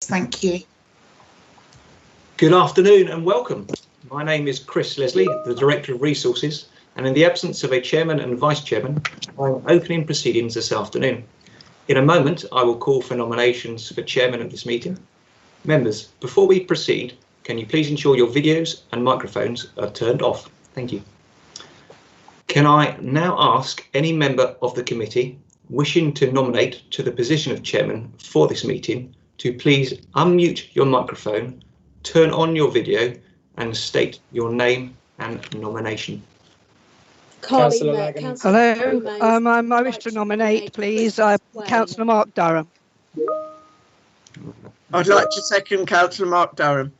Thank you. Good afternoon and welcome. My name is Chris Leslie, the Director of Resources, and in the absence of a Chairman and Vice Chairman, I'm opening proceedings this afternoon. In a moment, I will call for nominations for Chairman of this meeting. Members, before we proceed, can you please ensure your videos and microphones are turned off? Thank you. Can I now ask any member of the committee wishing to nominate to the position of Chairman for this meeting to please unmute your microphone, turn on your video and state your name and nomination. Councillor Lagan. Hello, I wish to nominate, please, Councillor Mark Durham. I'd like to second Councillor Mark Durham.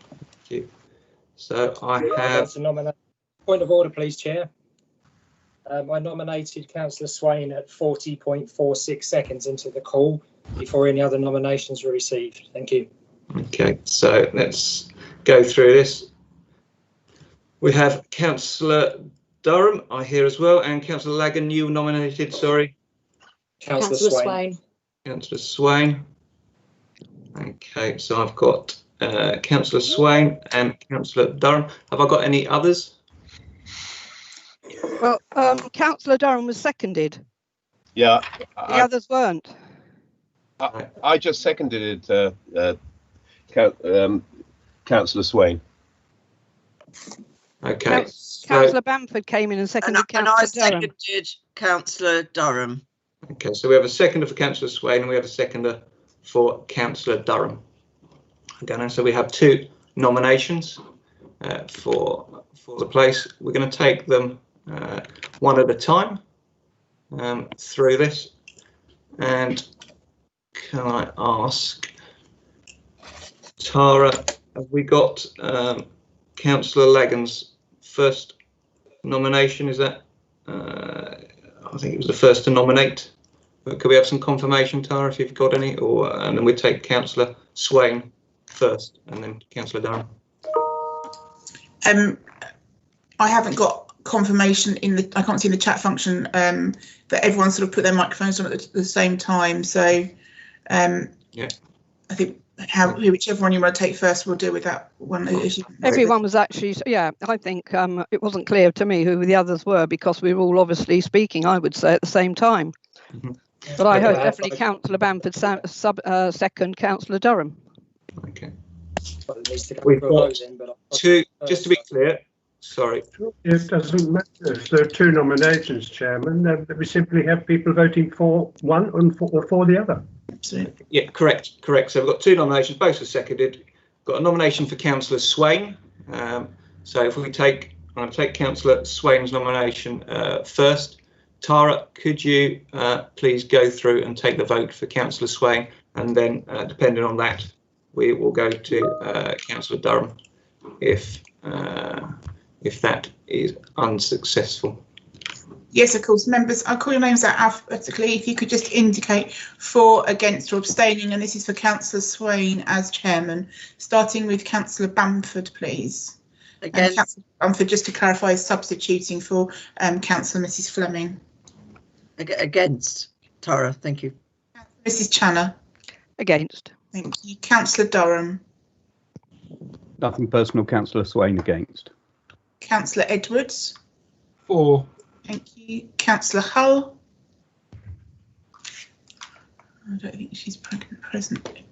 Thank you. So I have... Point of order, please, Chair. I nominated Councillor Swain at 40.46 seconds into the call before any other nominations were received. Thank you. Okay, so let's go through this. We have Councillor Durham, I hear as well, and Councillor Lagan, you nominated, sorry. Councillor Swain. Councillor Swain. Okay, so I've got Councillor Swain and Councillor Durham. Have I got any others? Well, Councillor Durham was seconded. Yeah. The others weren't. I just seconded it, Councillor Swain. Okay. Councillor Bamford came in and seconded Councillor Durham. And I seconded Councillor Durham. Okay, so we have a seconder for Councillor Swain and we have a seconder for Councillor Durham. Okay, now, so we have two nominations for the place. We're going to take them one at a time through this. And can I ask, Tara, have we got Councillor Lagan's first nomination? Is that, I think it was the first to nominate. But could we have some confirmation, Tara, if you've got any? Or and then we take Councillor Swain first and then Councillor Durham. I haven't got confirmation in the, I can't see in the chat function that everyone sort of put their microphones on at the same time. So yeah, I think whichever one you want to take first, we'll deal with that one. Everyone was actually, yeah, I think it wasn't clear to me who the others were because we were all obviously speaking, I would say, at the same time. Mm-hmm. But I heard definitely Councillor Bamford second Councillor Durham. Okay. We've got two, just to be clear, sorry. It doesn't matter if there are two nominations, Chairman. We simply have people voting for one or for the other. Absolutely. Yeah, correct. So we've got two nominations, both are seconded. Got a nomination for Councillor Swain. So if we take, I'll take Councillor Swain's nomination first. Tara, could you please go through and take the vote for Councillor Swain, and then depending on that, we will go to Councillor Durham if that is unsuccessful. Yes, of course. Members, I'll call your names out alphabetically. If you could just indicate for, against or abstaining, and this is for Councillor Swain as Chairman, starting with Councillor Bamford, please. Against. Councillor Bamford, just to clarify, is substituting for Councillor Mrs Fleming. Against, Tara, thank you. Mrs Channer. Against. Thank you. Councillor Durham. Nothing personal, Councillor Swain against. Councillor Edwards. For. Thank you. Councillor Hull. I don't think she's present.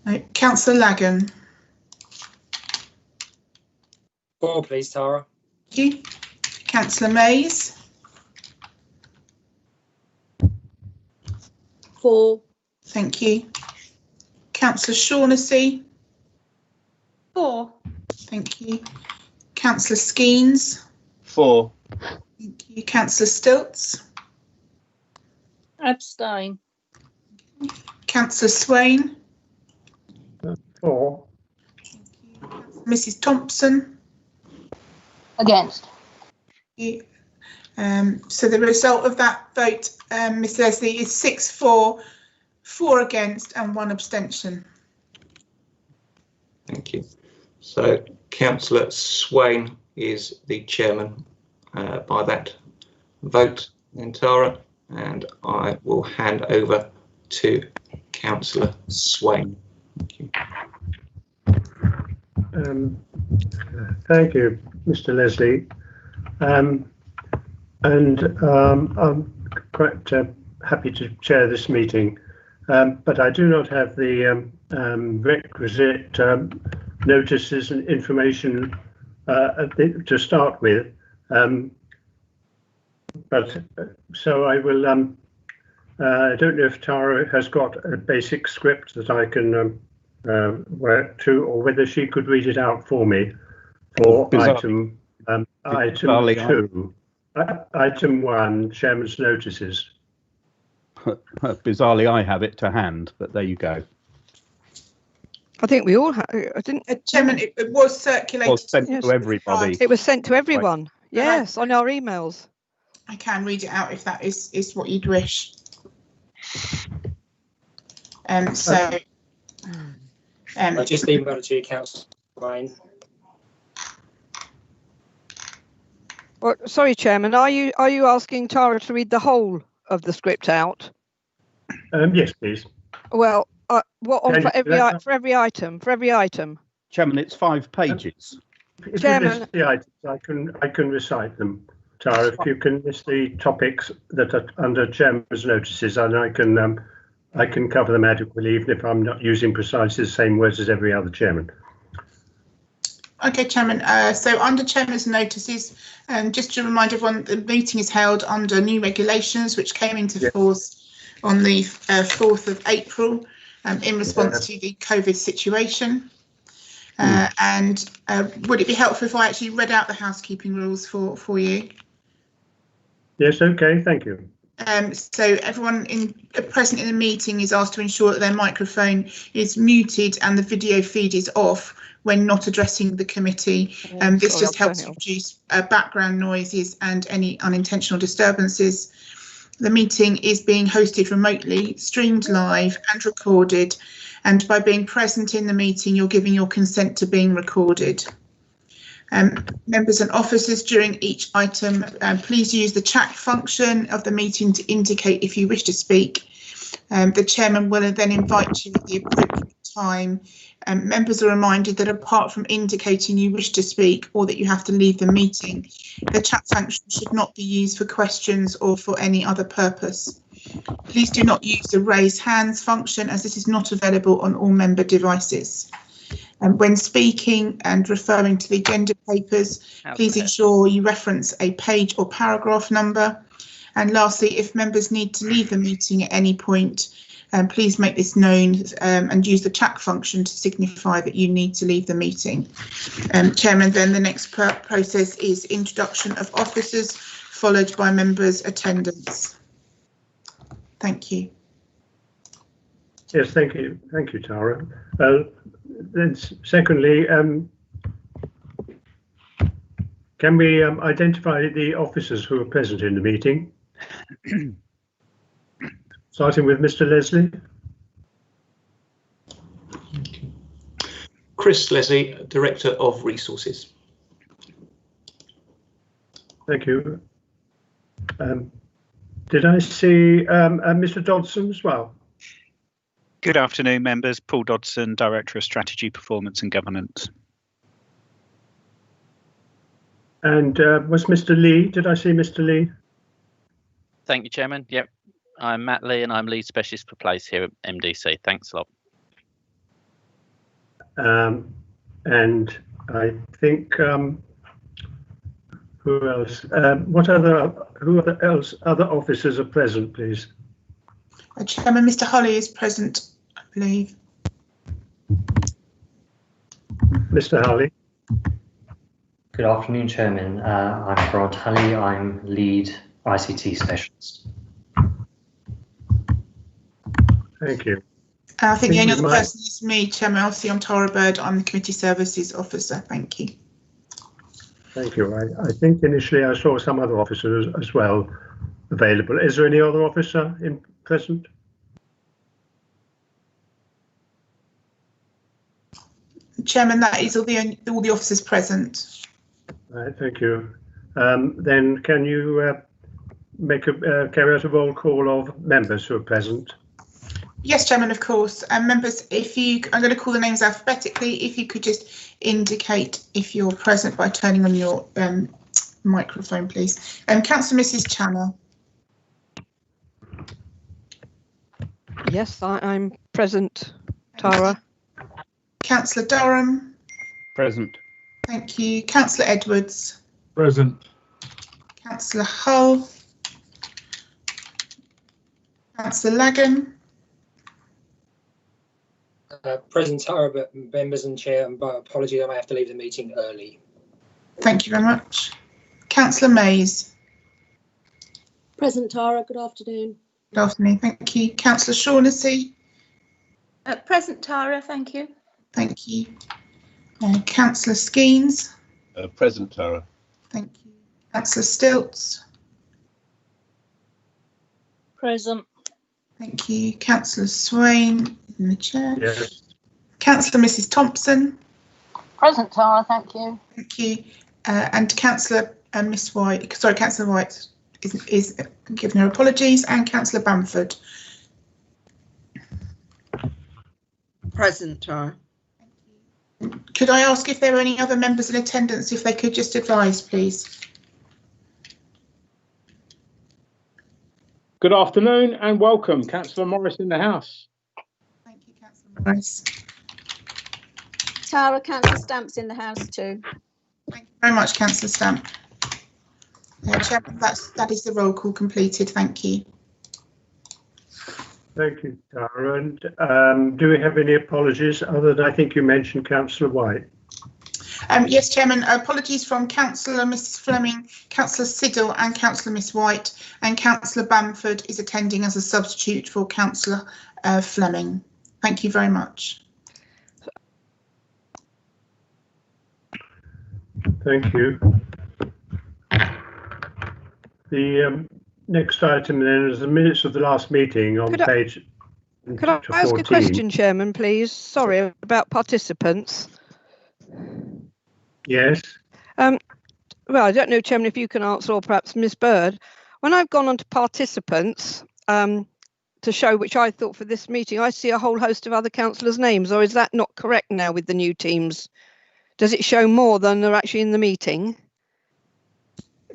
No. Councillor Lagan. For, please, Tara. Thank you. Councillor Mays. For. Thank you. Councillor Shaughnessy. For. Thank you. Councillor Skeens. For. Thank you. Councillor Stilts. Abstain. Councillor Swain. For. Thank you. Mrs Thompson. Against. Thank you. So the result of that vote, Ms Leslie, is 6 for, 4 against and 1 abstention. Thank you. So Councillor Swain is the chairman by that vote, then Tara, and I will hand over to Councillor Swain. Thank you. Thank you, Mr. Leslie. I'm quite happy to chair this meeting, but I do not have the requisite notices and information to start with. So I will. I don't know if Tara has got a basic script that I can work to, or whether she could read it out for me for item 2. Item 1, Chairman's notices. Bizarrely, I have it to hand, but there you go. I think we all have. I didn't. Chairman, it was circulated. It was sent to everybody. It was sent to everyone. Yes, on our emails. I can read it out if that is what you'd wish. I just emailed it to you, Councillor Swain. Well, sorry, Chairman. Are you asking Tara to read the whole of the script out? Yes, please. Well, for every item? Chairman, it's 5 pages. If Chairman, you list the items, I can recite them. Tara, if you can list the topics that are under Chairman's notices, and I can cover them adequately, even if I'm not using precisely the same words as every other chairman. Okay, Chairman. So under Chairman's notices, just to remind everyone, the meeting is held under new regulations which came into force on the 4th of April in response to the COVID situation. And would it be helpful if I actually read out the housekeeping rules for you? Yes, okay, thank you. So everyone present in the meeting is asked to ensure that their microphone is muted and the video feed is off when not addressing the committee. This just helps reduce background noises and any unintentional disturbances. The meeting is being hosted remotely, streamed live and recorded, and by being present in the meeting, you're giving your consent to being recorded. Members and officers, during each item, please use the chat function of the meeting to indicate if you wish to speak. The chairman will then invite you at the appropriate time. Members are reminded that apart from indicating you wish to speak or that you have to leave the meeting, the chat function should not be used for questions or for any other purpose. Please do not use the raise hands function, as this is not available on all member devices. When speaking and referring to the agenda papers, please ensure you reference a page or paragraph number. And lastly, if members need to leave the meeting at any point, please make this known and use the chat function to signify that you need to leave the meeting. Chairman, then the next process is introduction of officers, followed by members' attendance. Thank you. Yes, thank you, Tara. Then secondly, can we identify the officers who are present in the meeting? Starting with Mr. Leslie. Chris Leslie, Director of Resources. Thank you. Did I see Mr. Dodson as well? Good afternoon, members. Paul Dodson, Director of Strategy, Performance and Governance. And was Mr. Lee? Did I see Mr. Lee? Thank you, Chairman. Yep, I'm Matt Lee and I'm Lead Specialist for Place here at MDC. Thanks a lot. And I think who else? Other officers are present, please? Chairman, Mr. Holly is present, I believe. Mr. Holly. Good afternoon, Chairman. I'm Grant Hulley. I'm Lead ICT Specialist. Thank you. I think the only other person is me, Chairman. Obviously, I'm Tara Bird. I'm the Committee Services Officer. Thank you. Thank you. I think initially I saw some other officers as well available. Is there any other officer present? Chairman, that is all the officers present. Right, thank you. Then can you carry out a roll call of members who are present? Yes, Chairman, of course. Members, I'm going to call the names alphabetically. If you could just indicate if you're present by turning on your microphone, please. Councillor Mrs. Channer. Yes, I'm present, Tara. Councillor Durham. Present. Thank you. Councillor Edwards. Present. Councillor Hull. Councillor Lagan. Present, Tara, but members and chair, and by apology, I may have to leave the meeting early. Thank you very much. Councillor Mays. Present, Tara. Good afternoon. Good afternoon. Thank you. Councillor Shaughnessy. Present, Tara. Thank you. Thank you. Councillor Skeens. Present, Tara. Thank you. Councillor Stilts. Present. Thank you. Councillor Swain in the chair. Yes. Councillor Mrs. Thompson. Present, Tara. Thank you. Thank you. And Councillor Miss White. Sorry, Councillor White is giving her apologies, and Councillor Bamford. Present, Tara. Could I ask if there are any other members in attendance, if they could just advise, please? Good afternoon and welcome. Councillor Morris in the house. Thank you, Councillor Morris. Tara, Councillor Stamp's in the house too. Thank you very much, Councillor Stamp. Chairman, that is the roll call completed. Thank you. Thank you, Tara. And do we have any apologies other than I think you mentioned Councillor White? Yes, Chairman, apologies from Councillor Mrs. Fleming, Councillor Siddle and Councillor Miss White, and Councillor Bamford is attending as a substitute for Councillor Fleming. Thank you very much. Thank you. The next item then is the minutes of the last meeting on page 14. Could I ask a question, Chairman, please? Sorry, about participants. Yes. Well, I don't know, Chairman, if you can answer, or perhaps Ms. Bird. When I've gone on to participants to show which I thought for this meeting, I see a whole host of other councillors' names, or is that not correct now with the new teams? Does it show more than are actually in the meeting?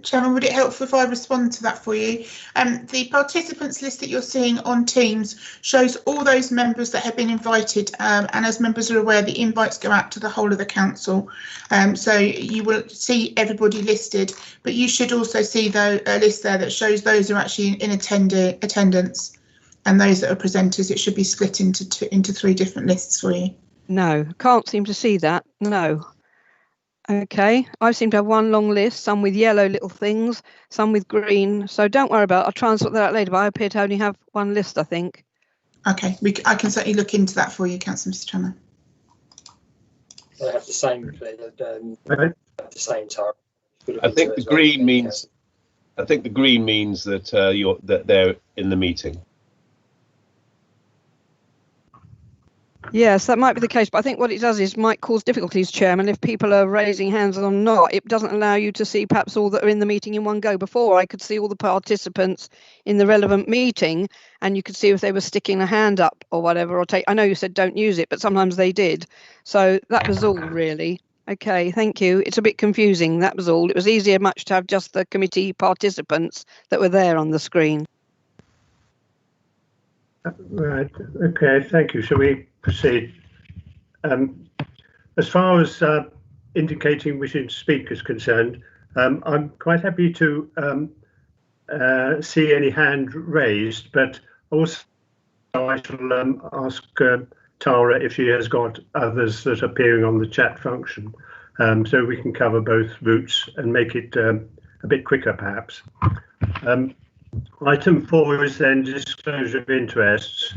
Chairman, would it help if I respond to that for you? The participants list that you're seeing on Teams shows all those members that have been invited, and as members are aware, the invites go out to the whole of the council. So you will see everybody listed, but you should also see a list there that shows those who are actually in attendance and those that are presenters. It should be split into 3 different lists for you. No, can't seem to see that. No. Okay, I seem to have one long list, some with yellow little things, some with green. So don't worry about it. I'll try and sort that out later, but I appear to only have one list, I think. Okay, I can certainly look into that for you, Councillor Mr. Chairman. They have the same time. I think the green means. I think the green means that that they're in the meeting. Yes, that might be the case, but I think what it does is might cause difficulties, Chairman, if people are raising hands or not. It doesn't allow you to see perhaps all that are in the meeting in one go. Before, I could see all the participants in the relevant meeting, and you could see if they were sticking a hand up or whatever, or take. I know you said don't use it, but sometimes they did. So that was all, really. Okay, thank you. It's a bit confusing, that was all. It was easier much to have just the committee participants that were there on the screen. Right, okay, thank you. Shall we proceed? As far as indicating wishing to speak is concerned, I'm quite happy to see any hand raised, but also I shall ask Tara if she has got others that are appearing on the chat function, so we can cover both routes and make it a bit quicker perhaps. Item 4 is then disclosure of interests.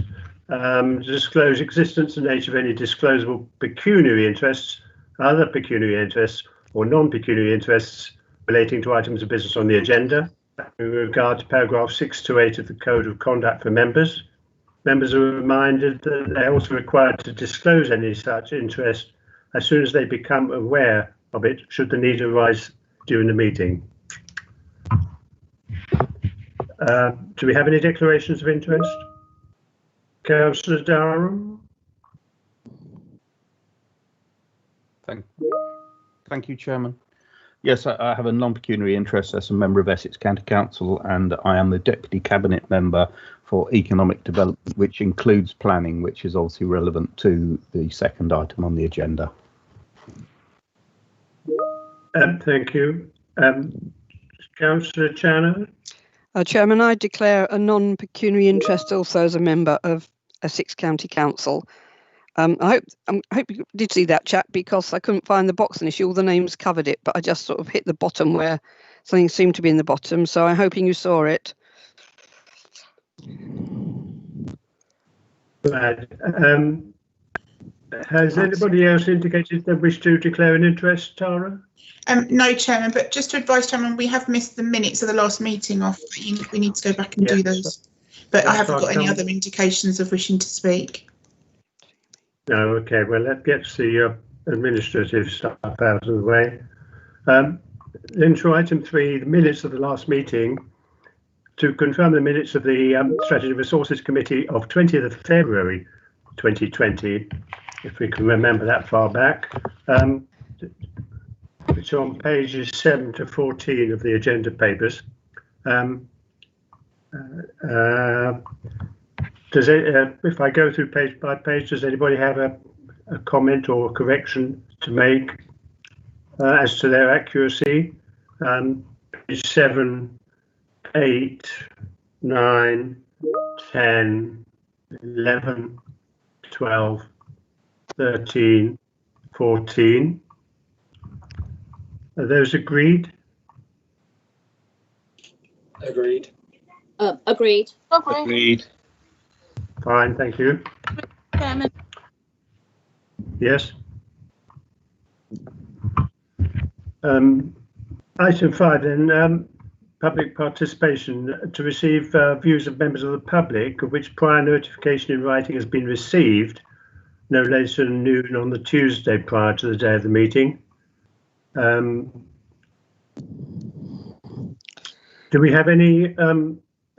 Disclose existence and nature of any disclosable pecuniary interests, other pecuniary interests or non-pecuniary interests relating to items of business on the agenda. In regard to paragraph 6 to 8 of the Code of Conduct for members, members are reminded that they are also required to disclose any such interest as soon as they become aware of it, should the need arise during the meeting. Do we have any declarations of interest? Councillor Durham. Thank you, Chairman. Yes, I have a non-pecuniary interest as a member of Essex County Council, and I am the Deputy Cabinet Member for Economic Development, which includes planning, which is obviously relevant to the second item on the agenda. Thank you. Councillor Channon. Chairman, I declare a non-pecuniary interest also as a member of Essex County Council. I hope you did see that chat, because I couldn't find the box initially. All the names covered it, but I just sort of hit the bottom where something seemed to be in the bottom. So I'm hoping you saw it. Right. Has anybody else indicated they wish to declare an interest, Tara? No, Chairman, but just to advise, Chairman, we have missed the minutes of the last meeting off. We need to go back and do those. But I haven't got any other indications of wishing to speak. No, okay, well, that gets the administrative stuff out of the way. Then to item 3, the minutes of the last meeting. To confirm the minutes of the Strategy Resources Committee of 20th of February 2020, if we can remember that far back. It's on pages 7 to 14 of the agenda papers. If I go through page by page, does anybody have a comment or a correction to make as to their accuracy? Page 7, 8, 9, 10, 11, 12, 13, 14. Are those agreed? Agreed. Agreed. Agreed. Fine, thank you. Chairman. Yes. Item 5 then, public participation. To receive views of members of the public, of which prior notification in writing has been received no later than noon on the Tuesday prior to the day of the meeting. Do we have any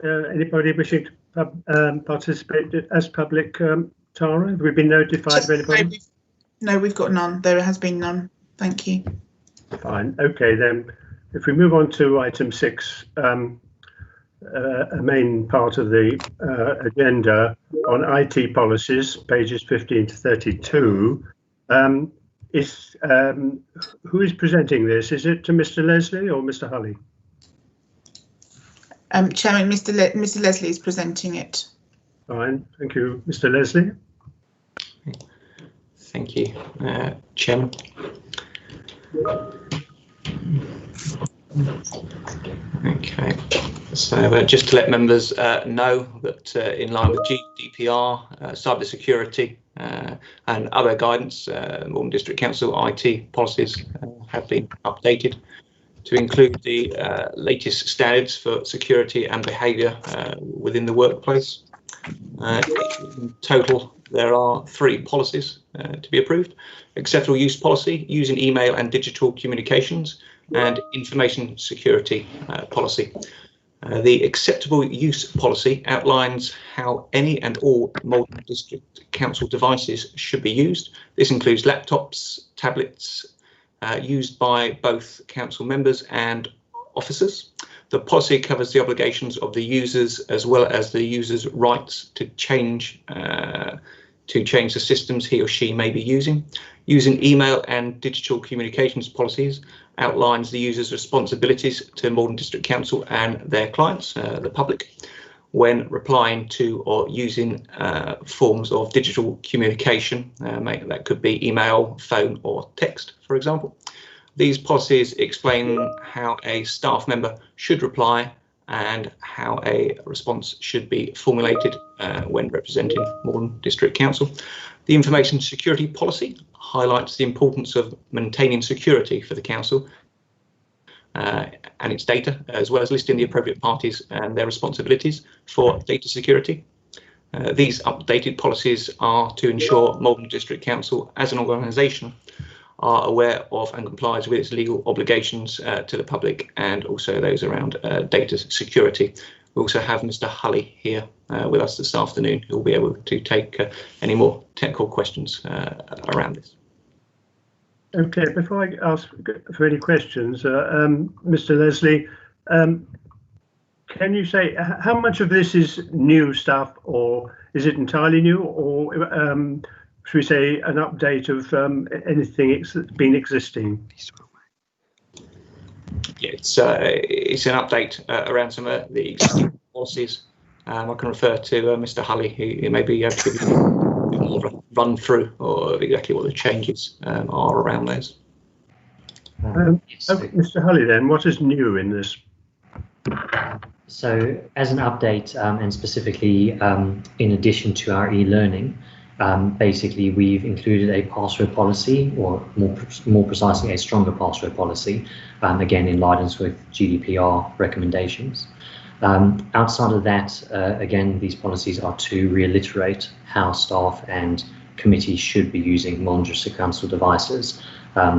anybody wishing to participate as public, Tara? Have we been notified of anybody? No, we've got none. There has been none. Thank you. Fine. Okay, then if we move on to item 6, a main part of the agenda on IT policies, pages 15 to 32. Who is presenting this? Is it to Mr. Leslie or Mr. Hulley? Chairman, Mr. Leslie is presenting it. Fine, thank you. Mr. Leslie. Thank you, Chairman. Okay, so just to let members know that in line with GDPR, cybersecurity and other guidance, Malden District Council IT policies have been updated to include the latest standards for security and behaviour within the workplace. In total, there are 3 policies to be approved: acceptable use policy, using email and digital communications, and information security policy. The acceptable use policy outlines how any and all Malden District Council devices should be used. This includes laptops, tablets, used by both council members and officers. The policy covers the obligations of the users as well as the user's rights to change the systems he or she may be using. Using email and digital communications policies outlines the user's responsibilities to Malden District Council and their clients, the public, when replying to or using forms of digital communication. That could be email, phone or text, for example. These policies explain how a staff member should reply and how a response should be formulated when representing Malden District Council. The information security policy highlights the importance of maintaining security for the council and its data, as well as listing the appropriate parties and their responsibilities for data security. These updated policies are to ensure Malden District Council as an organisation are aware of and complies with its legal obligations to the public and also those around data security. We also have Mr. Hulley here with us this afternoon, who will be able to take any more technical questions around this. Okay, before I ask for any questions, Mr. Leslie, can you say how much of this is new stuff, or is it entirely new, or should we say an update of anything that's been existing? Yeah, it's an update around some of the existing policies. I can refer to Mr. Hulley, who maybe give you a bit more of a run through of exactly what the changes are around those. Mr. Hulley, then, what is new in this? So, as an update, and specifically in addition to our e-learning, basically we've included a password policy, or more precisely a stronger password policy, again in accordance with GDPR recommendations. Outside of that, again, these policies are to reiterate how staff and committees should be using Modern District Council devices.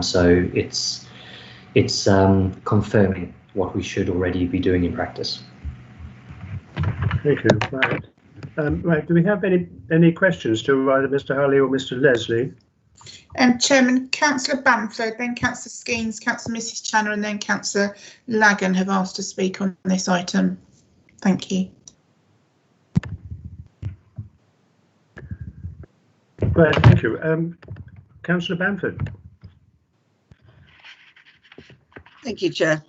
So it's confirming what we should already be doing in practice. Thank you. Right. Right. Do we have any questions to either Mr. Hulley or Mr. Leslie? Chairman, Councillor Bamford, then Councillor Skeens, Councillor Mrs. Channer, and then Councillor Lagan have asked to speak on this item. Thank you. Right, thank you. Councillor Bamford. Thank you, Chair.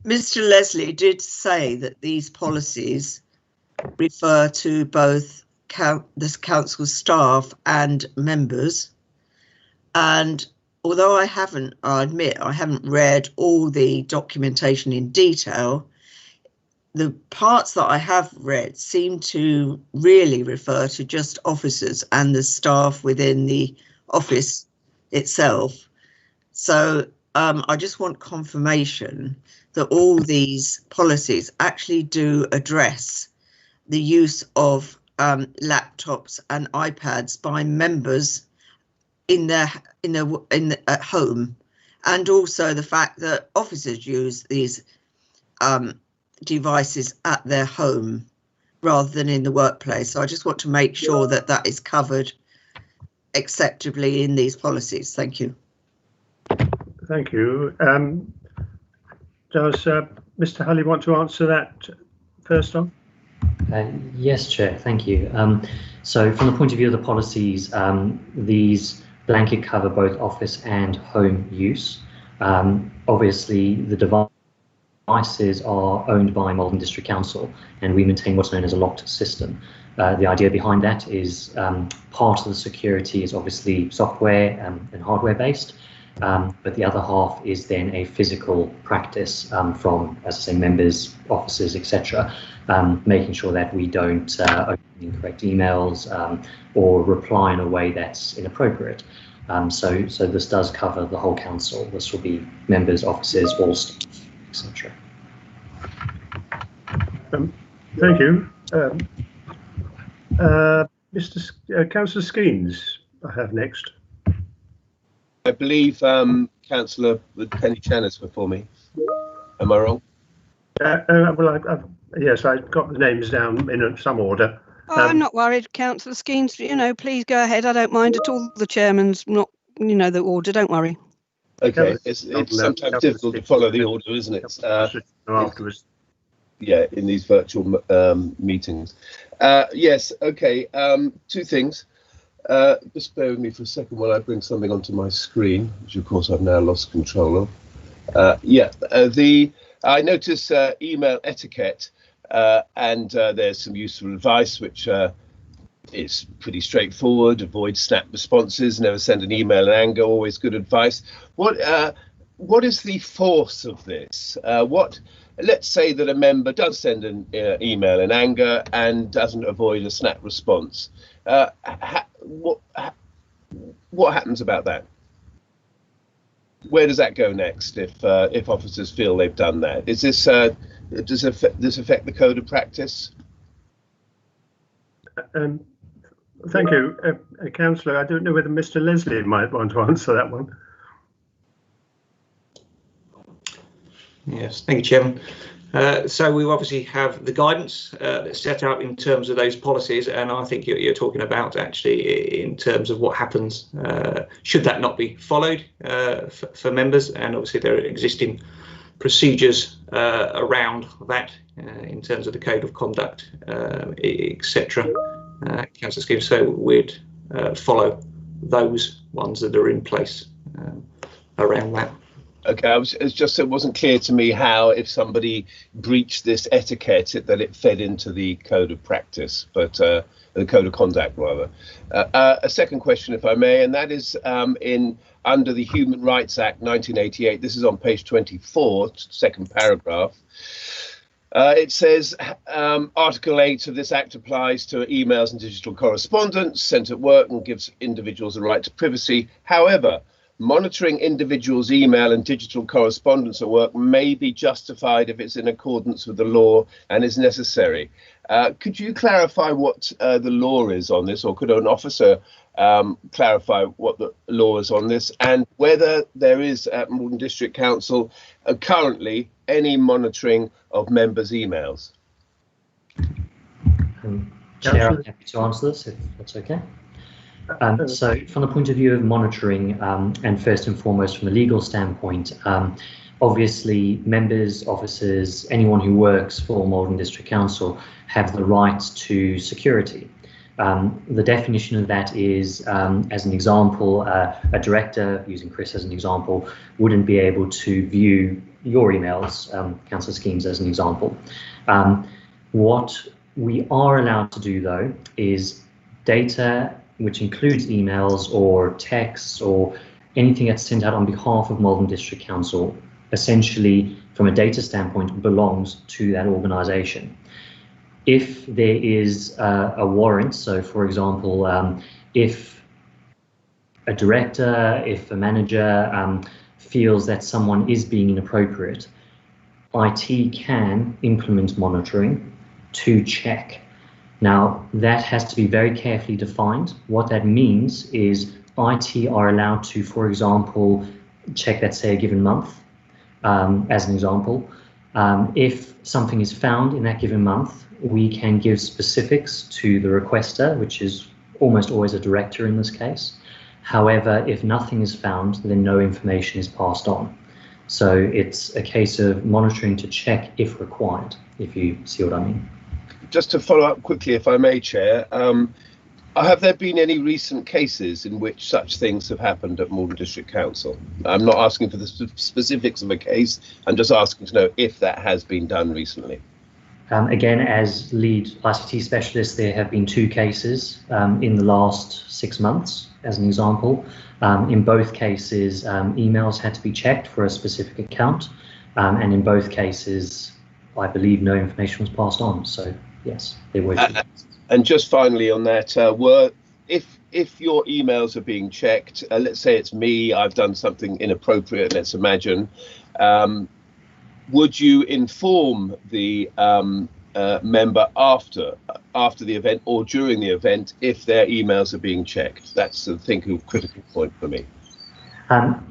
Mr. Leslie did say that these policies refer to both this council staff and members. And although I admit I haven't read all the documentation in detail, the parts that I have read seem to really refer to just officers and the staff within the office itself. So I just want confirmation that all these policies actually do address the use of laptops and iPads by members at home, and also the fact that officers use these devices at their home rather than in the workplace. So I just want to make sure that that is covered acceptably in these policies. Thank you. Thank you. Does Mr. Hulley want to answer that first on? Yes, Chair, thank you. So from the point of view of the policies, these blanket cover both office and home use. Obviously, the devices are owned by Malvern District Council, and we maintain what's known as a locked system. The idea behind that is part of the security is obviously software and hardware based, but the other half is then a physical practice from, as I say, members, officers, etc., making sure that we don't open incorrect emails or reply in a way that's inappropriate. So this does cover the whole council. This will be members, officers, all staff, etc. Thank you. Councillor Skeens, I have next. I believe Councillor Penny Channer's before me. Am I wrong? Well, yes, I got the names down in some order. I'm not worried, Councillor Skeens. You know, please go ahead. I don't mind at all. The chairman's not, the order. Don't worry. Okay, it's sometimes difficult to follow the order, isn't it? Afterwards. Yeah, in these virtual meetings. Yes, okay. Two things. Just bear with me for a second while I bring something onto my screen, which of course I've now lost control of. I notice email etiquette, and there's some useful advice, which is pretty straightforward. Avoid snap responses, never send an email in anger, always good advice. What is the force of this? Let's say that a member does send an email in anger and doesn't avoid a snap response. What happens about that? Where does that go next if officers feel they've done that? Is this does this affect the code of practice? Thank you, Councillor. I don't know whether Mr. Leslie might want to answer that one. Yes, thank you, Chairman. So we obviously have the guidance that's set out in terms of those policies, and I think you're talking about actually in terms of what happens should that not be followed for members, and obviously there are existing procedures around that in terms of the code of conduct, etc. Councillor Scheme, so we'd follow those ones that are in place around that. Okay, it wasn't clear to me how, if somebody breached this etiquette, that it fed into the code of practice, but the code of conduct rather. A second question, if I may, and that is under the Human Rights Act 1988. This is on page 24, second paragraph. It says Article 8 of this Act applies to emails and digital correspondence sent at work and gives individuals a right to privacy. However, monitoring individuals' email and digital correspondence at work may be justified if it's in accordance with the law and is necessary. Could you clarify what the law is on this, or could an officer clarify what the law is on this, and whether there is at Malden District Council currently any monitoring of members' emails? Chair, I'm happy to answer this if that's okay. So from the point of view of monitoring, and first and foremost from a legal standpoint, obviously members, officers, anyone who works for Malden District Council have the right to security. The definition of that is, as an example, a director, using Chris as an example, wouldn't be able to view your emails, Councillor Schemes as an example. What we are allowed to do though is data which includes emails or texts or anything that's sent out on behalf of Malden District Council, essentially from a data standpoint belongs to that organisation. If there is a warrant, so for example, if a director, if a manager feels that someone is being inappropriate, IT can implement monitoring to check. Now, that has to be very carefully defined. What that means is IT are allowed to, for example, check, let's say, a given month, as an example. If something is found in that given month, we can give specifics to the requester, which is almost always a director in this case. However, if nothing is found, then no information is passed on. So it's a case of monitoring to check if required, if you see what I mean. Just to follow up quickly, if I may, Chair, have there been any recent cases in which such things have happened at Malden District Council? I'm not asking for the specifics of a case, I'm just asking to know if that has been done recently. Again, as lead ICT specialist, there have been 2 cases in the last 6 months, as an example. In both cases, emails had to be checked for a specific account, and in both cases, I believe no information was passed on. So yes, there were. And just finally on that, if your emails are being checked, let's say it's me, I've done something inappropriate, let's imagine, would you inform the member after the event or during the event if their emails are being checked? That's, I think, a critical point for me.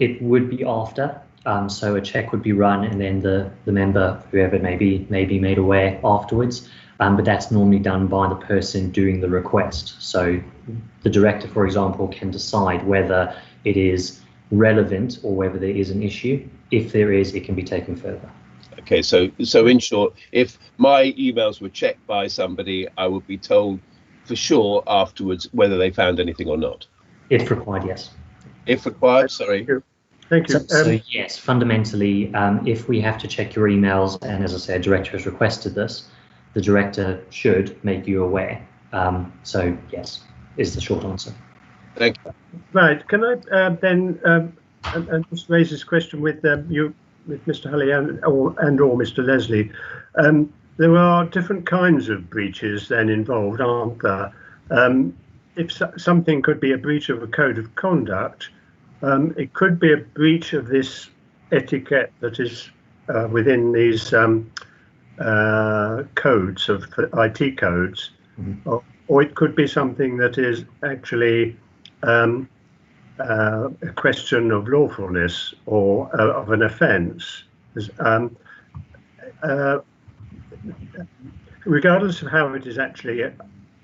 It would be after. So a check would be run, and then the member, whoever it may be made aware afterwards. But that's normally done by the person doing the request. So the director, for example, can decide whether it is relevant or whether there is an issue. If there is, it can be taken further. Okay, so in short, if my emails were checked by somebody, I would be told for sure afterwards whether they found anything or not. If required, yes. If required, sorry. Thank you. So yes, fundamentally, if we have to check your emails, and as I said, director has requested this, the director should make you aware. So yes, is the short answer. Thank you. Right. Can I then just raise this question with you, with Mr. Hulley and or Mr. Leslie? There are different kinds of breaches then involved, aren't there? If something could be a breach of a code of conduct, it could be a breach of this etiquette that is within these codes of IT codes, or it could be something that is actually a question of lawfulness or of an offence. regardless of how it is actually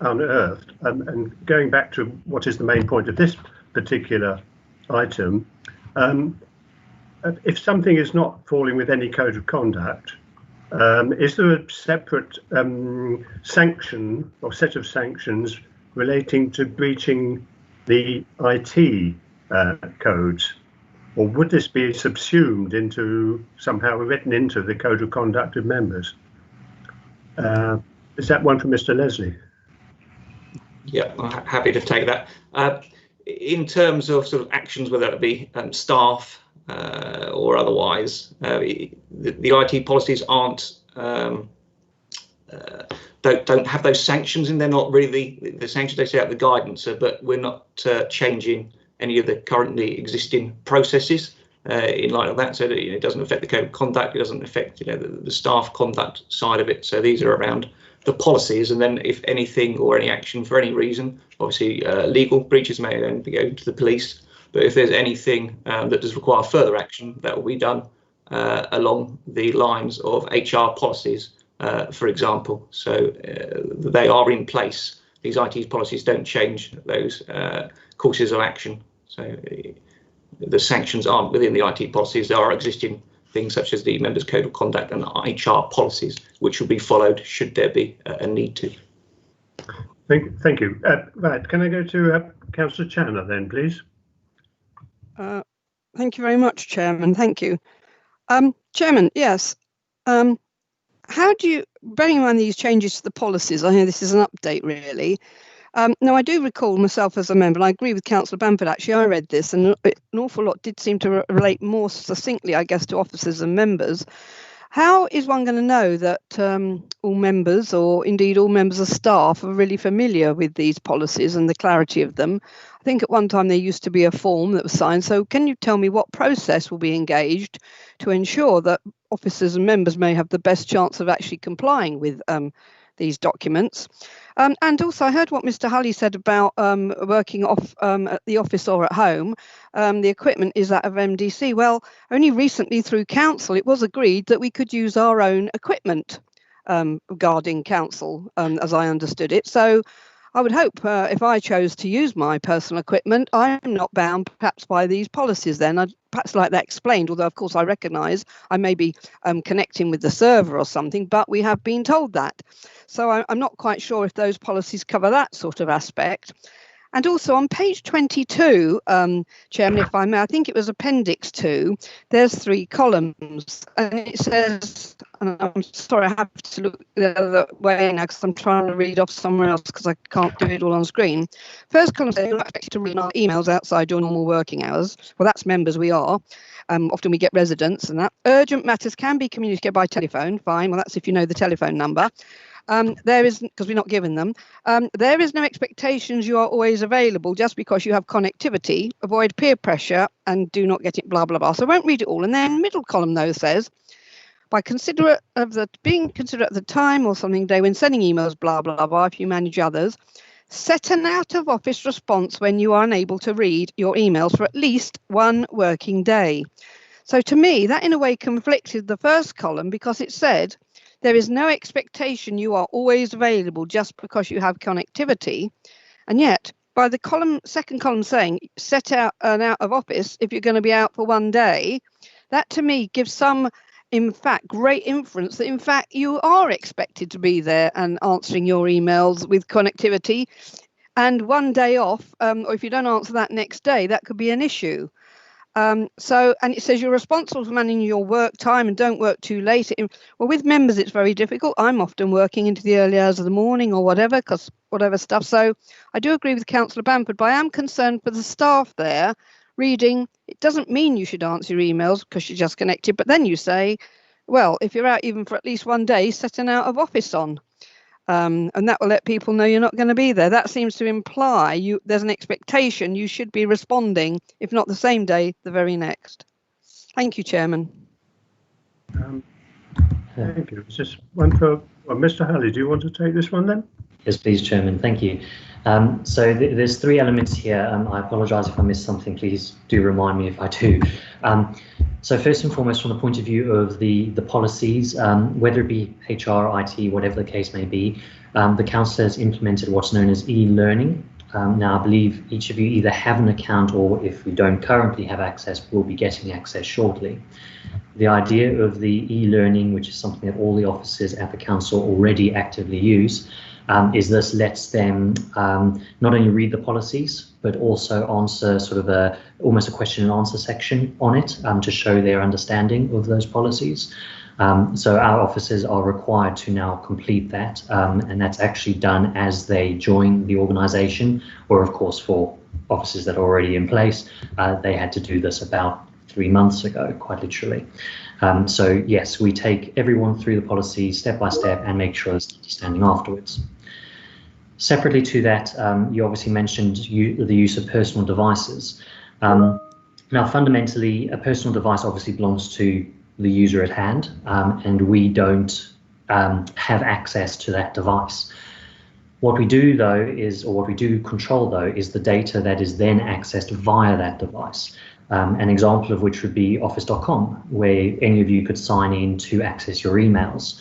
unearthed, and going back to what is the main point of this particular item, if something is not falling with any code of conduct, is there a separate sanction or set of sanctions relating to breaching the IT codes? Or would this be subsumed into, somehow written into the code of conduct of members? Is that one for Mr. Leslie? Yeah, I'm happy to take that. In terms of sort of actions, whether it be staff or otherwise, the IT policies aren't don't have those sanctions, and they're not really the sanctions. They set out the guidance, but we're not changing any of the currently existing processes in light of that, so that it doesn't affect the code of conduct. It doesn't affect the staff conduct side of it. So these are around the policies, and then if anything or any action for any reason, obviously legal breaches may then go to the police. But if there's anything that does require further action, that will be done along the lines of HR policies, for example. So they are in place. These IT policies don't change those courses of action. So the sanctions aren't within the IT policies. There are existing things such as the Members' Code of Conduct and HR policies, which will be followed should there be a need to. Thank you. Right, can I go to Councillor Channer then, please? Thank you very much, Chairman. Thank you. Chairman, yes. How do you, bearing in mind these changes to the policies, I know this is an update really. Now, I do recall myself as a member, and I agree with Councillor Bamford, actually, I read this, and an awful lot did seem to relate more succinctly, I guess, to officers and members. How is one going to know that all members, or indeed all members of staff, are really familiar with these policies and the clarity of them? I think at one time there used to be a form that was signed, so can you tell me what process will be engaged to ensure that officers and members may have the best chance of actually complying with these documents? And also, I heard what Mr. Hulley said about working off at the office or at home. The equipment is that of MDC. Well, only recently through council, it was agreed that we could use our own equipment regarding council, as I understood it. So I would hope if I chose to use my personal equipment, I'm not bound perhaps by these policies then. I'd perhaps like that explained, although of course I recognise I may be connecting with the server or something, but we have been told that. So I'm not quite sure if those policies cover that sort of aspect. And also on page 22, Chairman, if I may, I think it was Appendix 2, there's 3 columns, and it says, and I'm sorry, I have to look the other way now because I'm trying to read off somewhere else because I can't do it all on screen. First column says, you're not expected to read our emails outside your normal working hours. Well, that's members, we are. Often we get residents and that. Urgent matters can be communicated by telephone. Fine, well, that's if you know the telephone number. There is, because we're not given them, there is no expectations you are always available just because you have connectivity. Avoid peer pressure and do not get it blah blah blah. So I won't read it all. And then middle column though says, by considerate of the being considerate at the time or something day when sending emails blah blah blah, if you manage others, set an out of office response when you are unable to read your emails for at least 1 working day. So to me that in a way conflicted the first column because it said there is no expectation you are always available just because you have connectivity. And yet, by the second column saying, set out an out of office if you're going to be out for 1 day, that to me gives some, in fact, great inference that, in fact, you are expected to be there and answering your emails with connectivity. And 1 day off, or if you don't answer that next day, that could be an issue. And it says you're responsible for managing your work time and don't work too late. Well, with members, it's very difficult. I'm often working into the early hours of the morning or whatever, because whatever stuff. So I do agree with Councillor Bamford, but I am concerned for the staff there reading. It doesn't mean you should answer your emails because you're just connected. But then you say, well, if you're out even for at least 1 day, set an out of office on. And that will let people know you're not going to be there. That seems to imply there's an expectation you should be responding, if not the same day, the very next. Thank you, Chairman. Thank you. Is this one for Mr. Hulley? Do you want to take this one then? Yes, please, Chairman. Thank you. So there's three elements here. I apologise if I missed something. Please do remind me if I do. So first and foremost, from the point of view of the policies, whether it be HR, IT, whatever the case may be, the council has implemented what's known as e-learning. Now, I believe each of you either have an account or, if you don't currently have access, will be getting access shortly. The idea of the e-learning, which is something that all the officers at the council already actively use, is this lets them not only read the policies, but also answer sort of almost a question and answer section on it to show their understanding of those policies. So our officers are required to now complete that, and that's actually done as they join the organisation, or of course for officers that are already in place, they had to do this about 3 months ago, quite literally. So yes, we take everyone through the policy step by step and make sure there's understanding afterwards. Separately to that, you obviously mentioned the use of personal devices. Now, fundamentally, a personal device obviously belongs to the user at hand, and we don't have access to that device. What we do though is, or what we do control though, is the data that is then accessed via that device. An example of which would be office.com, where any of you could sign in to access your emails.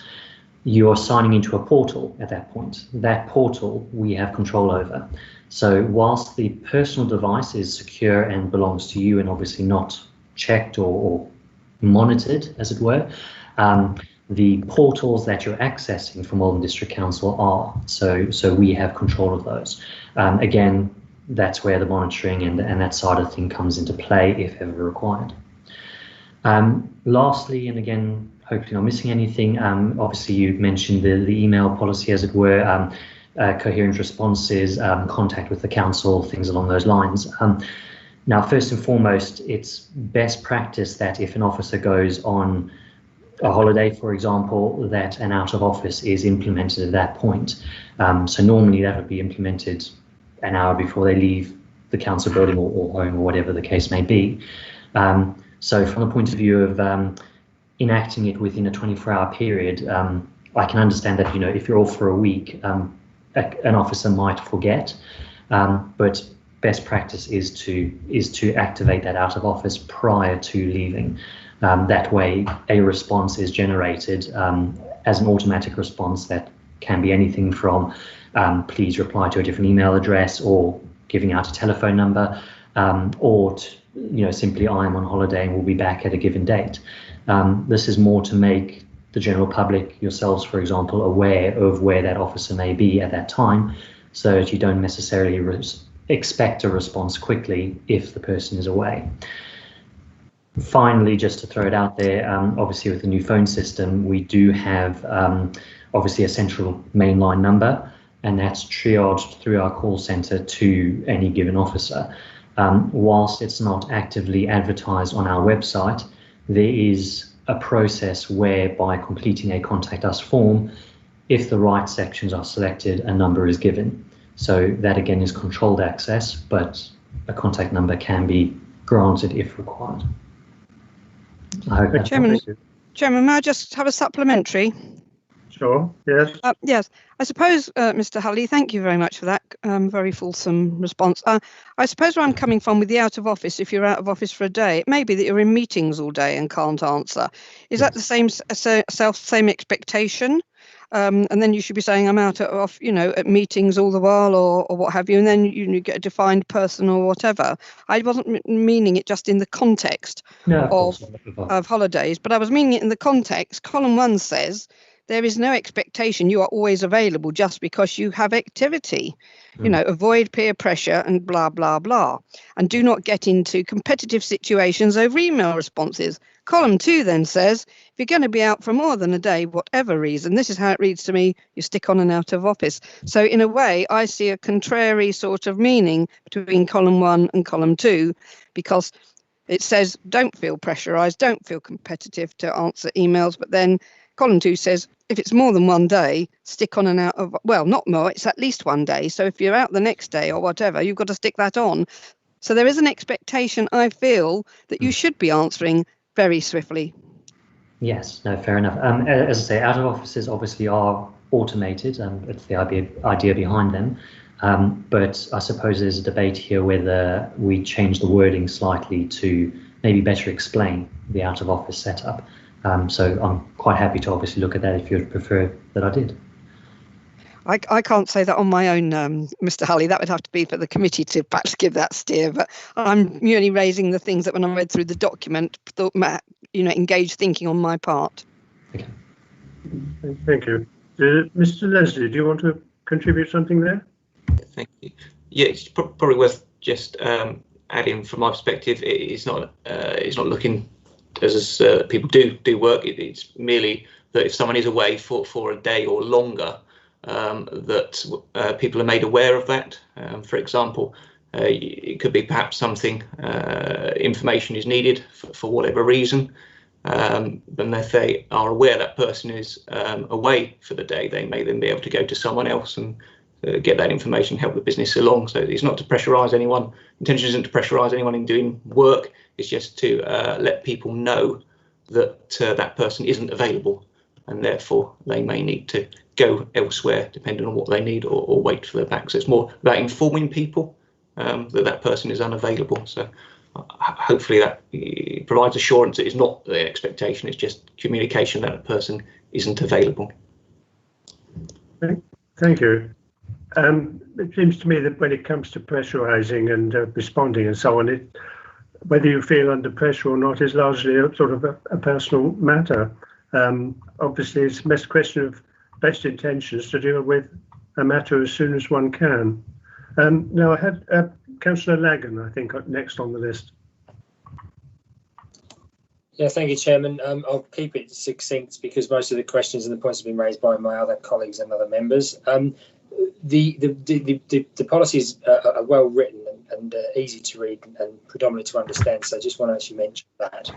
You're signing into a portal at that point. That portal we have control over. So whilst the personal device is secure and belongs to you and obviously not checked or monitored, as it were, the portals that you're accessing from Malvern District Council are. So we have control of those. Again, that's where the monitoring and that side of thing comes into play if ever required. Lastly, and again, hopefully not missing anything, obviously you mentioned the email policy, as it were, coherent responses, contact with the council, things along those lines. Now, first and foremost, it's best practice that if an officer goes on a holiday, for example, that an out of office is implemented at that point. So normally that would be implemented an hour before they leave the council building or home or whatever the case may be. So from the point of view of enacting it within a 24-hour period, I can understand that, you know, if you're off for a week, an officer might forget, but best practice is to activate that out of office prior to leaving. That way, a response is generated as an automatic response that can be anything from please reply to a different email address, or giving out a telephone number, or simply I am on holiday and will be back at a given date. This is more to make the general public, yourselves for example, aware of where that officer may be at that time, so that you don't necessarily expect a response quickly if the person is away. Finally, just to throw it out there, obviously with the new phone system, we do have obviously a central mainline number, and that's triaged through our call centre to any given officer. Whilst it's not actively advertised on our website, there is a process where, by completing a Contact Us form, if the right sections are selected, a number is given. So that again is controlled access, but a contact number can be granted if required. I hope that's Chairman, may I just have a supplementary? Sure, yes. Yes, I suppose, Mr. Hulley, thank you very much for that very fulsome response. I suppose where I'm coming from with the out of office, if you're out of office for a day, it may be that you're in meetings all day and can't answer. Is that the same expectation? And then you should be saying I'm out at meetings all the while, or what have you, and then you get a defined person or whatever. I wasn't meaning it just in the context of holidays, but I was meaning it in the context. Column 1 says there is no expectation you are always available just because you have activity. Avoid peer pressure and blah, blah, blah. And do not get into competitive situations over email responses. Column 2 then says, if you're going to be out for more than a day, whatever reason, this is how it reads to me, you stick on and out of office. So in a way, I see a contrary sort of meaning between column 1 and column 2, because it says don't feel pressurised, don't feel competitive to answer emails, but then column 2 says if it's more than one day, stick on and out of, well, not more, it's at least one day. So if you're out the next day or whatever, you've got to stick that on. So there is an expectation, I feel, that you should be answering very swiftly. Yes, no, fair enough. As I say, out of offices obviously are automated, and it's the idea behind them. But I suppose there's a debate here whether we change the wording slightly to maybe better explain the out of office setup. So I'm quite happy to obviously look at that if you'd prefer that I did. I can't say that on my own, Mr. Hulley. That would have to be for the committee to perhaps give that steer. But I'm merely raising the things that when I read through the document, thought, engaged thinking on my part. Okay. Thank you. Mr. Leslie, do you want to contribute something there? Thank you. Yeah, it's probably worth just adding from my perspective. It's not looking as people do work. It's merely that if someone is away for a day or longer, that people are made aware of that. For example, it could be perhaps something, information is needed for whatever reason. Then if they are aware that person is away for the day, they may then be able to go to someone else and get that information, help the business along. So it's not to pressurise anyone. Intention isn't to pressurise anyone in doing work. It's just to let people know that that person isn't available, and therefore they may need to go elsewhere depending on what they need, or wait for their back. So it's more about informing people that person is unavailable. So hopefully that provides assurance that it's not the expectation, it's just communication that a person isn't available. Thank you. It seems to me that when it comes to pressurising and responding and so on, whether you feel under pressure or not is largely a sort of a personal matter. Obviously, it's a best question of best intentions to deal with a matter as soon as one can. Now, I had Councillor Lagan, I think, next on the list. Yeah, thank you, Chairman. I'll keep it succinct because most of the questions and the points have been raised by my other colleagues and other members. The policies are well written and easy to read and predominantly to understand, so I just want to actually mention that.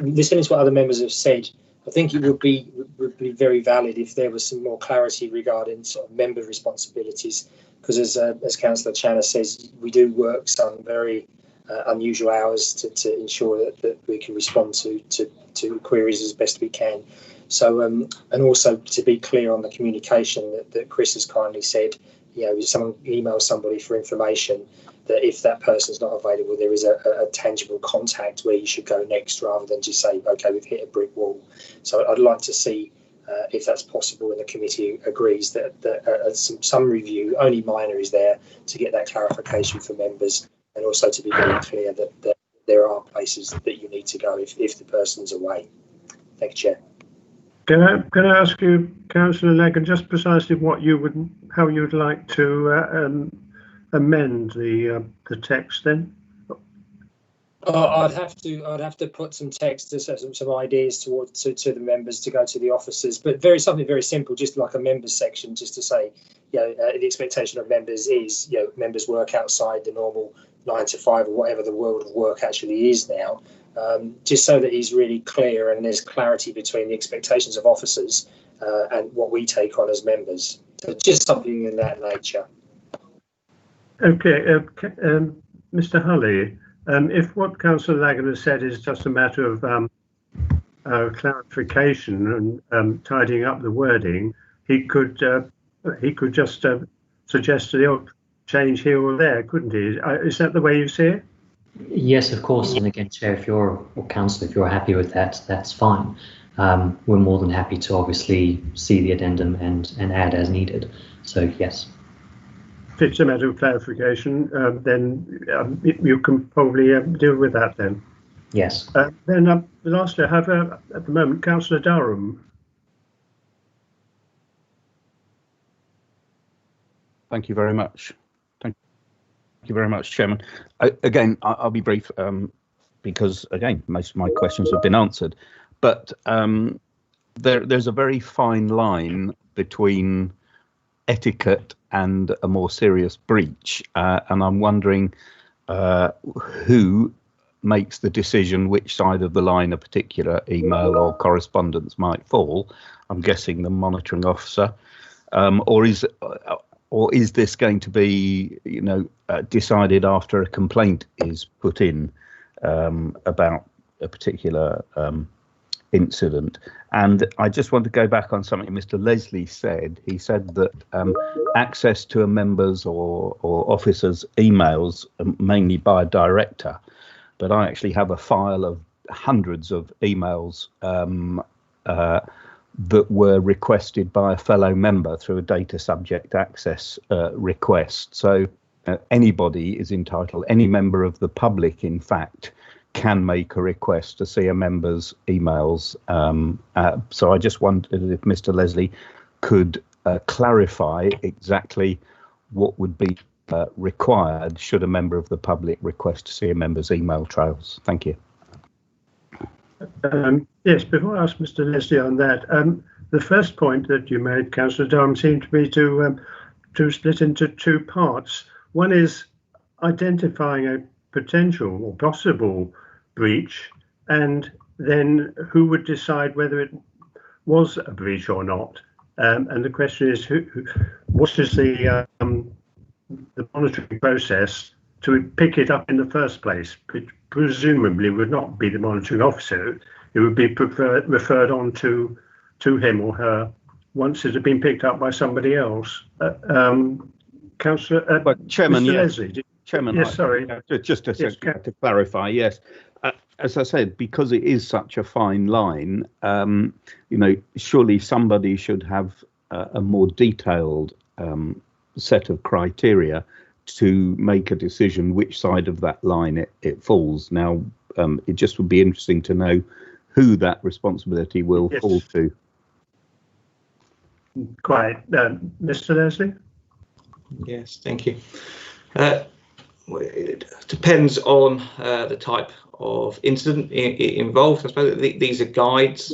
Listening to what other members have said, I think it would be very valid if there was some more clarity regarding sort of member responsibilities, because as Councillor Channer says, we do work some very unusual hours to ensure that we can respond to queries as best we can. So and also to be clear on the communication that Chris has kindly said, if someone emails somebody for information, that if that person's not available, there is a tangible contact where you should go next, rather than just say, okay, we've hit a brick wall. So I'd like to see if that's possible, and the committee agrees that some review, only minor, is there to get that clarification for members, and also to be very clear that there are places that you need to go if the person's away. Thank you, Chair. Can I ask you, Councillor Lagan, just precisely how you would like to amend the text then? I'd have to put some text, some ideas to the members to go to the officers, but something very simple, just like a members section, just to say, the expectation of members is, members work outside the normal 9 to 5 or whatever the world of work actually is now. Just so that he's really clear and there's clarity between the expectations of officers and what we take on as members. So just something in that nature. Okay, Mr. Hulley, if what Councillor Lagan has said is just a matter of clarification and tidying up the wording, he could just suggest the odd change here or there, couldn't he? Is that the way you see it? Yes, of course. And again, Chair, or Councillor, if you're happy with that, that's fine. We're more than happy to obviously see the addendum and add as needed. So yes. If it's a matter of clarification, then you can probably deal with that then. Yes. Then lastly, I have at the moment Councillor Durham. Thank you very much. Thank you very much, Chairman. Again, I'll be brief because, again, most of my questions have been answered. But there's a very fine line between etiquette and a more serious breach. And I'm wondering who makes the decision which side of the line a particular email or correspondence might fall. I'm guessing the monitoring officer, or is this going to be, decided after a complaint is put in about a particular incident. And I just want to go back on something Mr. Leslie said. He said that access to a member's or officer's emails, mainly by a director, but I actually have a file of hundreds of emails that were requested by a fellow member through a data subject access request. So anybody is entitled, any member of the public, in fact, can make a request to see a member's emails. So I just wondered if Mr. Leslie could clarify exactly what would be required should a member of the public request to see a member's email trails. Thank you. Yes, before I ask Mr. Leslie on that, the first point that you made, Councillor Durham, seemed to me to split into two parts. One is identifying a potential or possible breach, and then who would decide whether it was a breach or not. And the question is, what is the monitoring process to pick it up in the first place? It presumably would not be the monitoring officer. It would be referred on to him or her once it had been picked up by somebody else. Councillor, Chairman, Mr. yes. Leslie, Chairman, yes, sorry. Just to clarify, yes. As I said, because it is such a fine line, surely somebody should have a more detailed set of criteria to make a decision which side of that line it falls. Now, it just would be interesting to know who that responsibility will fall to. Quite. Mr. Leslie? Yes, thank you. It depends on the type of incident involved. I suppose these are guides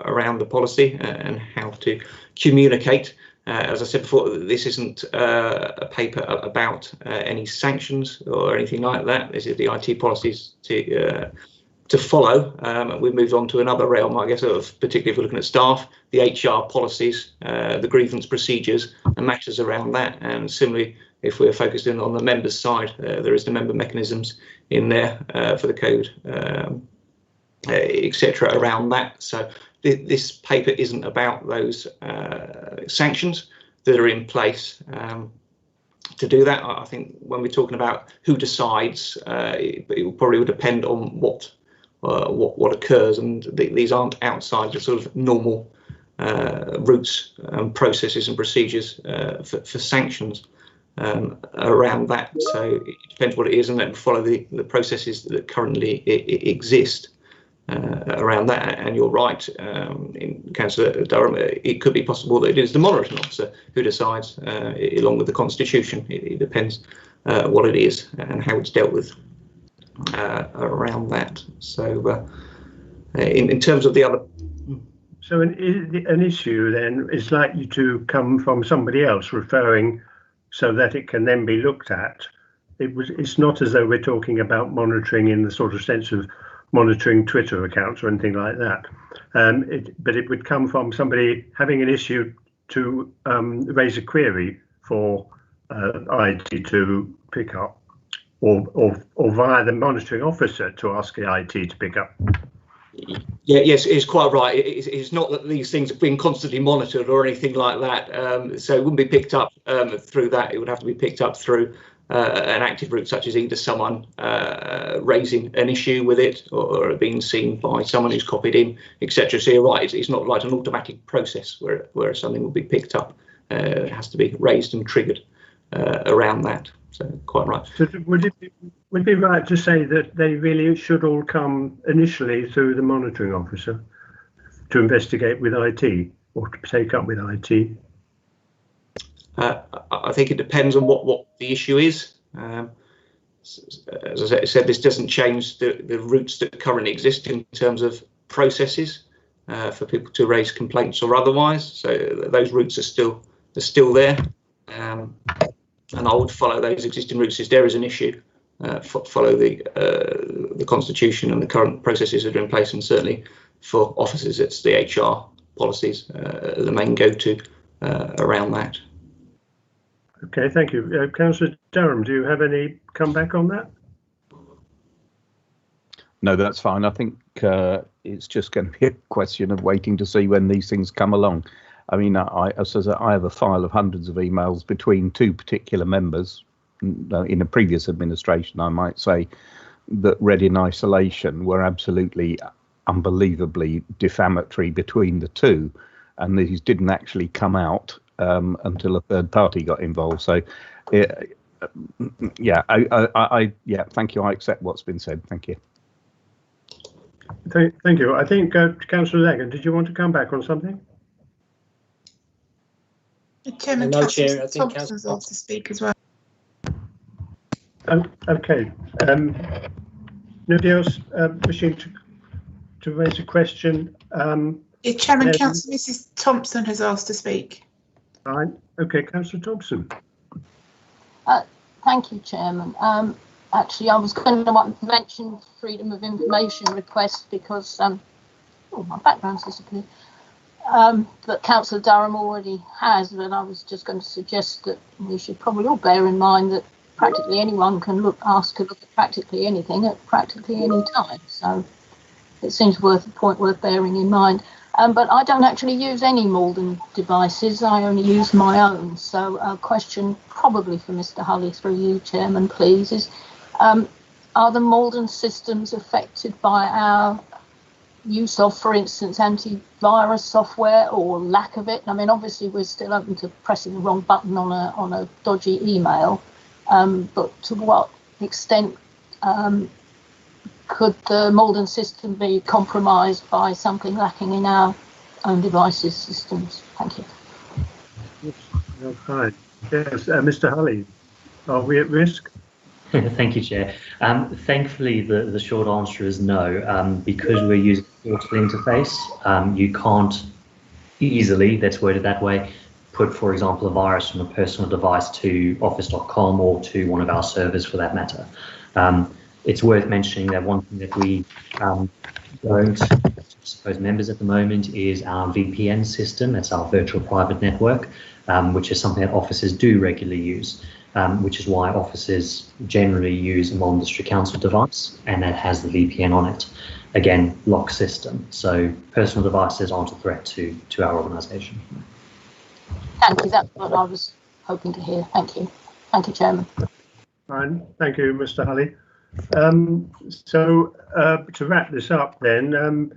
around the policy and how to communicate. As I said before, this isn't a paper about any sanctions or anything like that. This is the IT policies to follow. We've moved on to another realm, I guess, of particularly if we're looking at staff, the HR policies, the grievance procedures and matters around that. And similarly, if we're focused in on the members' side, there is the member mechanisms in there for the code, etc. around that. So this paper isn't about those sanctions that are in place to do that. I think when we're talking about who decides, it probably would depend on what occurs, and these aren't outside the sort of normal routes and processes and procedures for sanctions around that. So it depends what it is, and then follow the processes that currently exist around that. And you're right, in Councillor Durham, it could be possible that it is the monitoring officer who decides, along with the Constitution. It depends what it is and how it's dealt with around that. So in terms of the other... So an issue then is likely to come from somebody else referring so that it can then be looked at. It's not as though we're talking about monitoring in the sort of sense of monitoring Twitter accounts or anything like that. But it would come from somebody having an issue to raise a query for IT to pick up, or via the monitoring officer to ask the IT to pick up. Yeah, yes, it's quite right. It's not that these things are being constantly monitored or anything like that. So it wouldn't be picked up through that. It would have to be picked up through an active route, such as either someone raising an issue with it or being seen by someone who's copied in, etc. So you're right, it's not like an automatic process where something will be picked up. It has to be raised and triggered around that. So quite right. So would it be right to say that they really should all come initially through the monitoring officer to investigate with IT or to take up with IT? I think it depends on what the issue is. As I said, this doesn't change the routes that currently exist in terms of processes for people to raise complaints or otherwise. So those routes are still there, and I would follow those existing routes. If there is an issue, follow the Constitution and the current processes that are in place, and certainly for officers, it's the HR policies, the main go-to around that. Okay, thank you. Councillor Durham, do you have any comeback on that? No, that's fine. I think it's just going to be a question of waiting to see when these things come along. I mean, I have a file of hundreds of emails between two particular members in a previous administration, I might say, that read in isolation were absolutely unbelievably defamatory between the two, and these didn't actually come out until a third party got involved. So, yeah, thank you. I accept what's been said. Thank you. Thank you. I think Councillor Legge, did you want to come back on something? Chairman, No, Chair, I think Thompson's asked to speak as well. Okay. Nobody else wishing to raise a question? Chairman, Councillor Mrs. Thompson has asked to speak. Right. Okay, Councillor Thompson. Thank you, Chairman. Actually, I was going to mention freedom of information request because my background's disappeared. That Councillor Durham already has, but I was just going to suggest that we should probably all bear in mind that practically anyone can ask to look at practically anything at practically any time. So it seems a point worth bearing in mind. But I don't actually use any Malden devices. I only use my own. So a question probably for Mr. Hulley through you, Chairman, please, is are the Malden systems affected by our use of, for instance, antivirus software or lack of it? I mean, obviously we're still open to pressing the wrong button on a dodgy email, but to what extent could the Malden system be compromised by something lacking in our own devices systems? Thank you. Fine. Yes, Mr. Hulley, are we at risk? Thank you, Chair. Thankfully, the short answer is no, because we're using a portal interface. You can't easily, let's word it that way, put, for example, a virus from a personal device to office.com or to one of our servers for that matter. It's worth mentioning that one thing that we don't suppose members at the moment is our VPN system. That's our virtual private network, which is something that officers do regularly use. Which is why officers generally use a Malden District Council device, and that has the VPN on it. Again, lock system. So personal devices aren't a threat to our organisation. Thank you. That's what I was hoping to hear. Thank you. Thank you, Chairman. Fine. Thank you, Mr. Hulley. So to wrap this up then,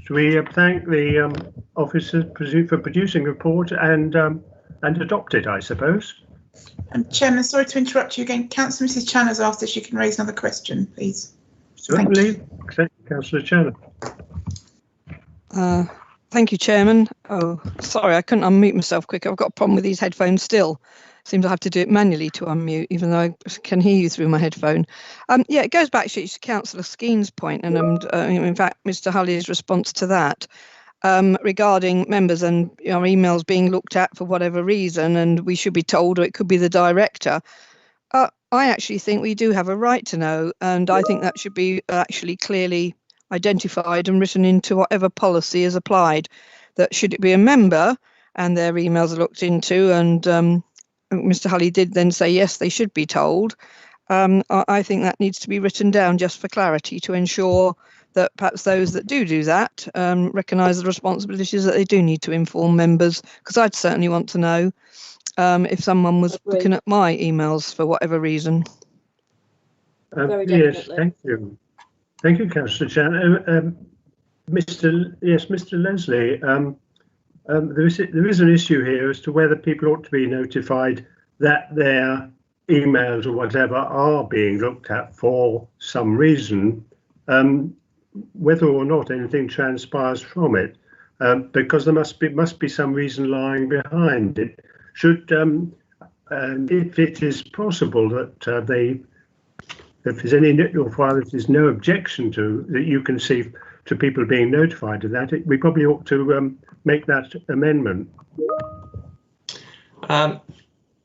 should we thank the officers for producing a report and adopt it, I suppose? Chairman, sorry to interrupt you again. Councillor Mrs. Chan has asked if she can raise another question, please. Certainly. Thank you, Councillor Chan. Thank you, Chairman. Oh, sorry, I couldn't unmute myself quick. I've got a problem with these headphones still. Seems I have to do it manually to unmute, even though I can hear you through my headphone. Yeah, it goes back to Councillor Skeen's point, and in fact, Mr. Hulley's response to that. Regarding members and our emails being looked at for whatever reason, and we should be told, or it could be the director. I actually think we do have a right to know, and I think that should be actually clearly identified and written into whatever policy is applied. That should it be a member and their emails are looked into, and Mr. Hulley did then say yes, they should be told. I think that needs to be written down just for clarity to ensure that perhaps those that do that recognise the responsibilities that they do need to inform members, because I'd certainly want to know if someone was looking at my emails for whatever reason. Yes, thank you. Thank you, Councillor Chan. Mr. Leslie, there is an issue here as to whether people ought to be notified that their emails or whatever are being looked at for some reason. Whether or not anything transpires from it, because there must be some reason lying behind it. Should, if it is possible that if there's any, or while there's no objection to that, you can see to people being notified of that, we probably ought to make that amendment.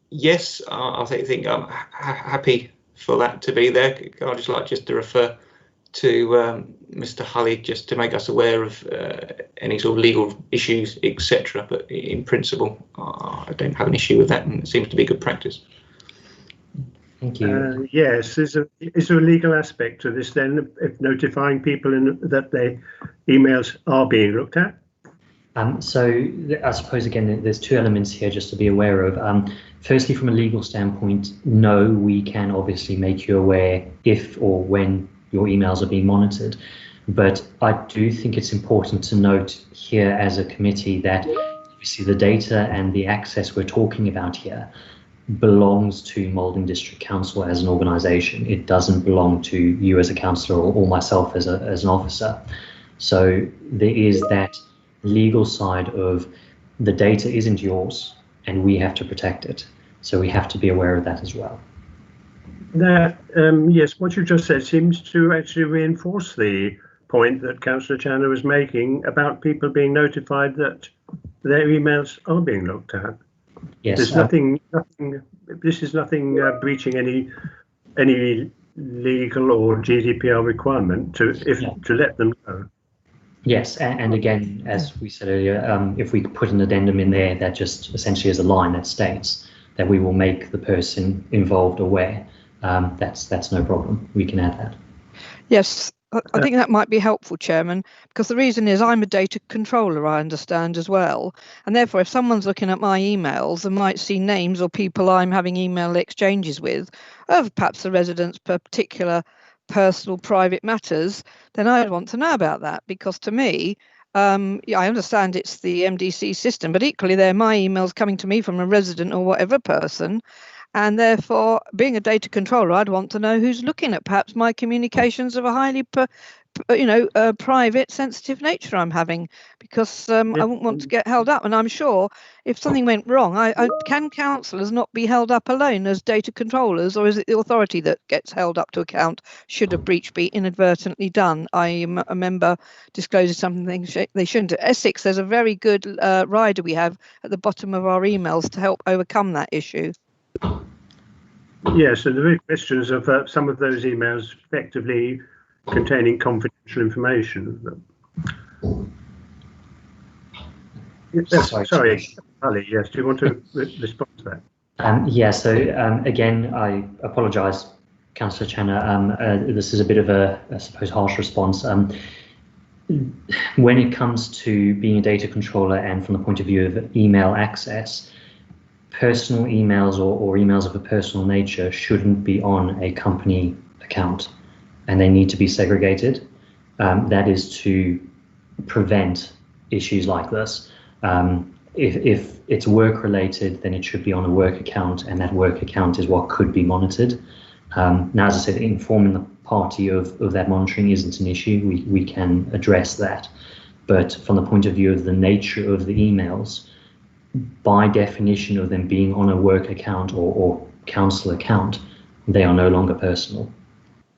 Yes, I think I'm happy for that to be there. I'd just like to refer to Mr. Hulley just to make us aware of any sort of legal issues, etc. But in principle, I don't have an issue with that, and it seems to be good practice. Thank you. Yes, is there a legal aspect to this then, if notifying people that their emails are being looked at? So I suppose, again, there's two elements here just to be aware of. Firstly, from a legal standpoint, no, we can obviously make you aware if or when your emails are being monitored. But I do think it's important to note here as a committee that obviously the data and the access we're talking about here belongs to Maldon District Council as an organisation. It doesn't belong to you as a councillor or myself as an officer. So there is that legal side of the data isn't yours and we have to protect it. So we have to be aware of that as well. That, yes, what you just said seems to actually reinforce the point that Councillor Channer was making about people being notified that their emails are being looked at. Yes, there's nothing. This is nothing breaching any legal or GDPR requirement to let them know. Yes, and again, as we said earlier, if we put an addendum in there that just essentially is a line that states that we will make the person involved aware, that's no problem. We can add that. Yes, I think that might be helpful, Chairman, because the reason is I'm a data controller, I understand, as well. And therefore, if someone's looking at my emails and might see names or people I'm having email exchanges with of perhaps the residents per particular personal private matters, then I'd want to know about that, because to me, I understand it's the MDC system, but equally they're my emails coming to me from a resident or whatever person. And therefore, being a data controller, I'd want to know who's looking at perhaps my communications of a highly, private, sensitive nature I'm having, because I wouldn't want to get held up. And I'm sure if something went wrong, can councillors not be held up alone as data controllers, or is it the authority that gets held up to account should a breach be inadvertently done? I remember disclosing something they shouldn't. At Essex, there's a very good rider we have at the bottom of our emails to help overcome that issue. Yes, and the big questions of some of those emails effectively containing confidential information. Sorry, Ali, yes, do you want to respond to that? Yeah, so again, I apologise, Councillor Channer. This is a bit of a, I suppose, harsh response. When it comes to being a data controller and from the point of view of email access, personal emails or emails of a personal nature shouldn't be on a company account, and they need to be segregated. That is to prevent issues like this. If it's work related, then it should be on a work account, and that work account is what could be monitored. Now, as I said, informing the party of that monitoring isn't an issue. We can address that. But from the point of view of the nature of the emails, by definition of them being on a work account or council account, they are no longer personal.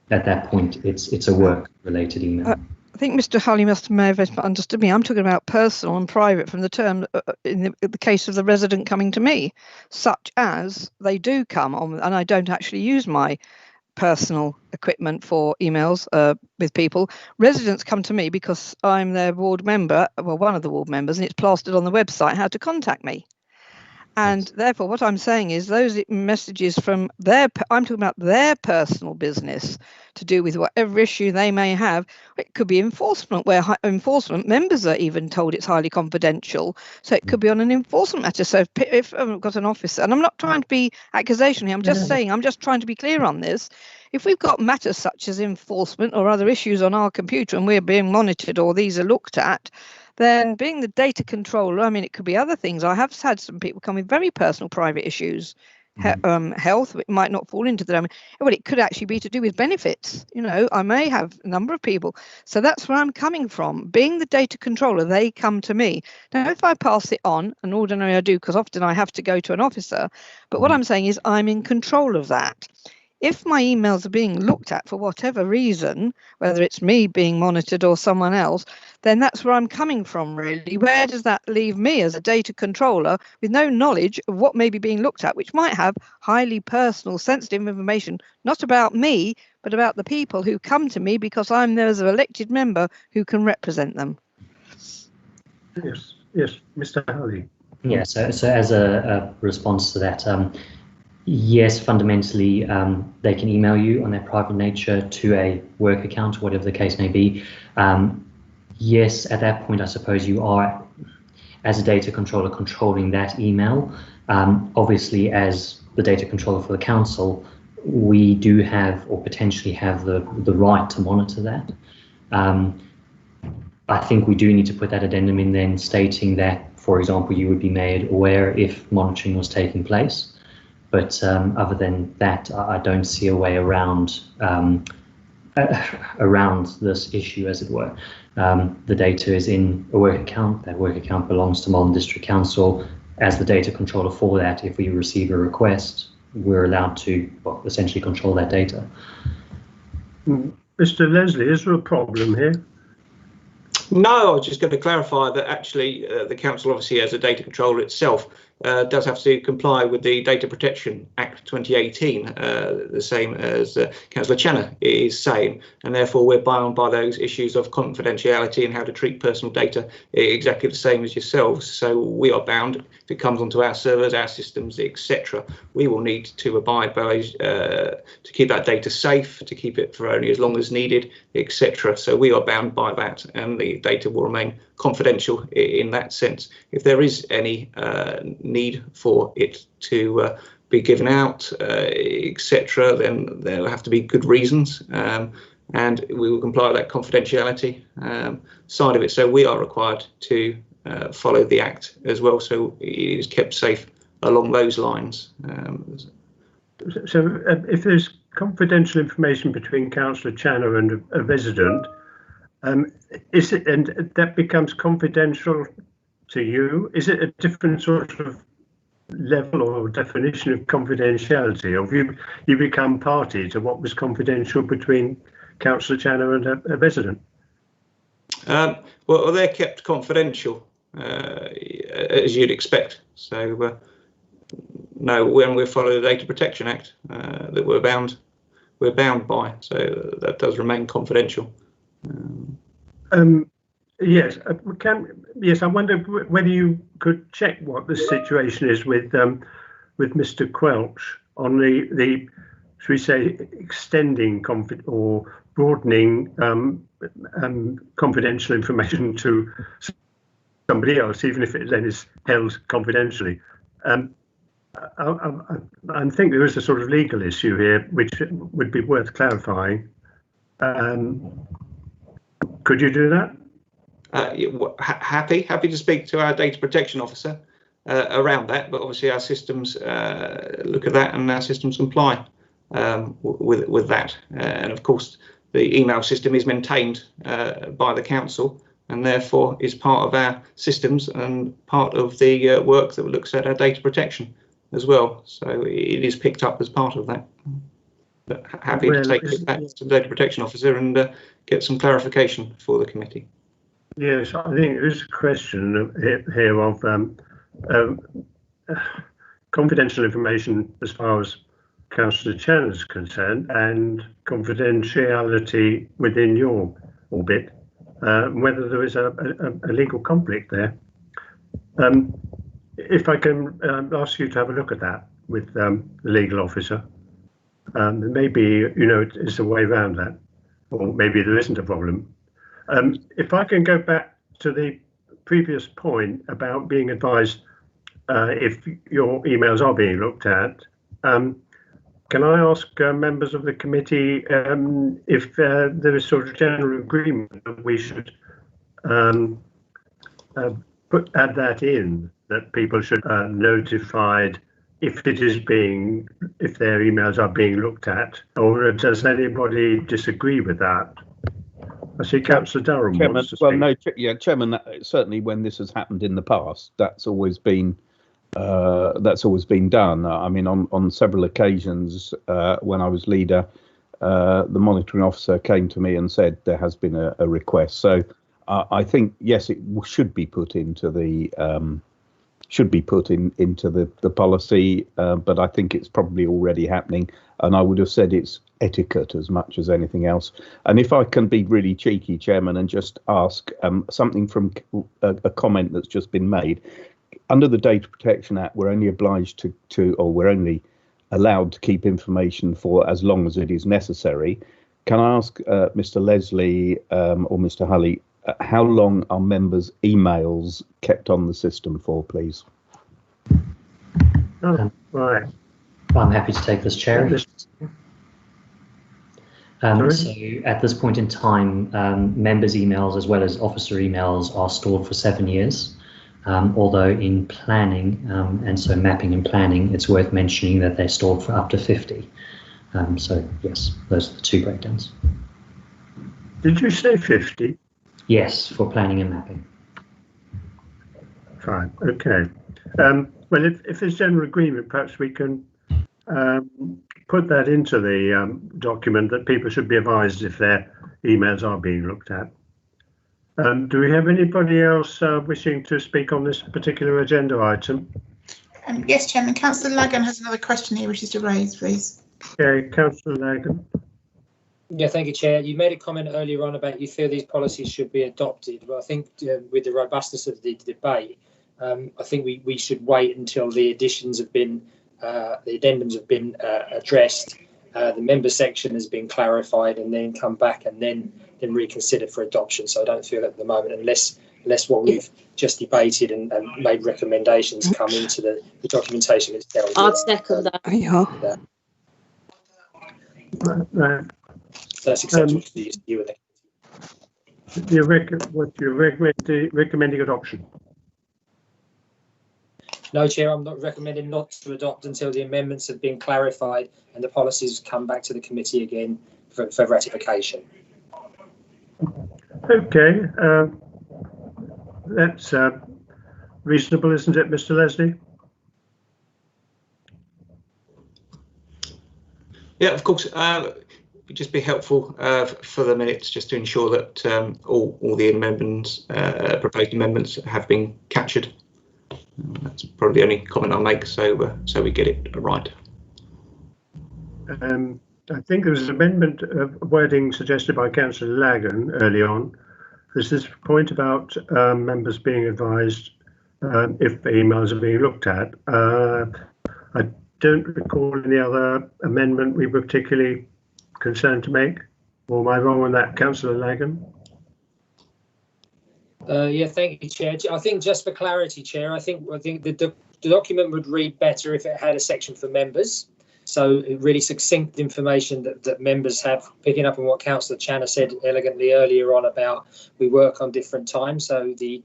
At that point, it's a work-related email. I think Mr. Hulley may have understood me. I'm talking about personal and private from the term in the case of the resident coming to me, such as they do come on, and I don't actually use my personal equipment for emails with people. Residents come to me because I'm their ward member, well, one of the ward members, and it's plastered on the website how to contact me. And therefore, what I'm saying is those messages from I'm talking about their personal business to do with whatever issue they may have. It could be enforcement, where enforcement members are even told it's highly confidential. So it could be on an enforcement matter. So if I've got an officer, and I'm not trying to be accusation here, I'm just saying, I'm just trying to be clear on this. If we've got matters such as enforcement or other issues on our computer and we're being monitored or these are looked at, then being the data controller, I mean, it could be other things. I have had some people come with very personal private issues, health, it might not fall into them. Well, it could actually be to do with benefits. You know, I may have a number of people. So that's where I'm coming from. Being the data controller, they come to me. Now, if I pass it on, and ordinarily I do, because often I have to go to an officer, but what I'm saying is I'm in control of that. If my emails are being looked at for whatever reason, whether it's me being monitored or someone else, then that's where I'm coming from, really. Where does that leave me as a data controller with no knowledge of what may be being looked at, which might have highly personal, sensitive information, not about me, but about the people who come to me because I'm there as an elected member who can represent them? Yes, Mr. Howley. Yeah, so as a response to that, Yes, fundamentally, they can email you on their private nature to a work account, whatever the case may be. Yes, at that point, I suppose you are, as a data controller, controlling that email. Obviously, as the data controller for the council, we do have, or potentially have, the right to monitor that. I think we do need to put that addendum in then, stating that, for example, you would be made aware if monitoring was taking place. But other than that, I don't see a way around this issue, as it were. The data is in a work account. That work account belongs to Malvern District Council. As the data controller for that, if we receive a request, we're allowed to, well, essentially control that data. Mr. Leslie, is there a problem here? No, I was just going to clarify that actually the council, obviously as a data controller itself, does have to comply with the Data Protection Act 2018, the same as Councillor Channer is saying, and therefore we're bound by those issues of confidentiality and how to treat personal data exactly the same as yourselves. So we are bound, if it comes onto our servers, our systems, etc. We will need to abide by to keep that data safe, to keep it for only as long as needed, etc. So we are bound by that, and the data will remain confidential in that sense. If there is any need for it to be given out, etc., then there will have to be good reasons, and we will comply with that confidentiality side of it. So we are required to follow the Act as well, so it is kept safe along those lines. So if there's confidential information between Councillor Channer and a resident, is it, and that becomes confidential to you? Is it a different sort of level or definition of confidentiality, or you become party to what was confidential between Councillor Channer and a resident? Well, they're kept confidential, as you'd expect. So no, when we follow the Data Protection Act that we're bound by, so that does remain confidential. Yes, yes. I wonder whether you could check what the situation is with Mr. Quelch on the should we say extending or broadening confidential information to somebody else, even if it then is held confidentially. I think there is a sort of legal issue here which would be worth clarifying. Could you do that? Happy to speak to our data protection officer around that, but obviously our systems look at that and our systems comply with that. And of course, the email system is maintained by the council and therefore is part of our systems and part of the work that looks at our data protection as well. So it is picked up as part of that. But happy to take it back to the data protection officer and get some clarification for the committee. Yes, I think there's a question here of confidential information as far as Councillor Channer is concerned, and confidentiality within your orbit, whether there is a legal conflict there. If I can ask you to have a look at that with the legal officer, maybe it's a way around that, or maybe there isn't a problem. If I can go back to the previous point about being advised if your emails are being looked at, can I ask members of the committee if there is sort of general agreement that we should add that in, that people should notified if their emails are being looked at, or does anybody disagree with that? I see Councillor Durham wants to speak. Well, no, Chairman. Certainly, when this has happened in the past, that's always been done. I mean, on several occasions when I was leader, the monitoring officer came to me and said there has been a request. So I think yes, it should be put into the the policy, but I think it's probably already happening. And I would have said it's etiquette as much as anything else. And if I can be really cheeky, Chairman, and just ask something from a comment that's just been made. Under the Data Protection Act, we're only obliged or we're only allowed to keep information for as long as it is necessary. Can I ask Mr. Leslie or Mr. Hulley, how long are members' emails kept on the system for, please? Oh, right. I'm happy to take this, Chair. So at this point in time, members' emails as well as officer emails are stored for 7 years. Although in planning, and so mapping and planning, it's worth mentioning that they're stored for up to 50. So yes, those are the two breakdowns. Did you say 50? Yes, for planning and mapping. Fine, okay. Well, if there's general agreement, perhaps we can put that into the document that people should be advised if their emails are being looked at. Do we have anybody else wishing to speak on this particular agenda item? Yes, Chairman. Councillor Lagan has another question he wishes to raise, please. Okay, Councillor Lagan. Yeah, thank you, Chair. You made a comment earlier on about you feel these policies should be adopted. Well, I think with the robustness of the debate, I think we should wait until the additions have been, the addendums have been addressed, the member section has been clarified, and then come back and then reconsider for adoption. So I don't feel at the moment, unless what we've just debated and made recommendations come into the documentation itself. I'd second that. Yeah. That's acceptable to you and You're recommending adoption? No, Chair, I'm not recommending not to adopt until the amendments have been clarified and the policies come back to the committee again for ratification. Okay, that's reasonable, isn't it, Mr. Leslie? Yeah, of course. It'd just be helpful for the minutes just to ensure that all the amendments, proposed amendments, have been captured. That's probably the only comment I'll make, so we get it right. I think there was an amendment of wording suggested by Councillor Lagan early on. There's this point about members being advised if emails are being looked at. I don't recall any other amendment we were particularly concerned to make. Or am I wrong on that, Councillor Lagan? Yeah, thank you, Chair. I think just for clarity, Chair, I think the document would read better if it had a section for members. So really succinct information that members have, picking up on what Councillor Channer said elegantly earlier on about we work on different times. So the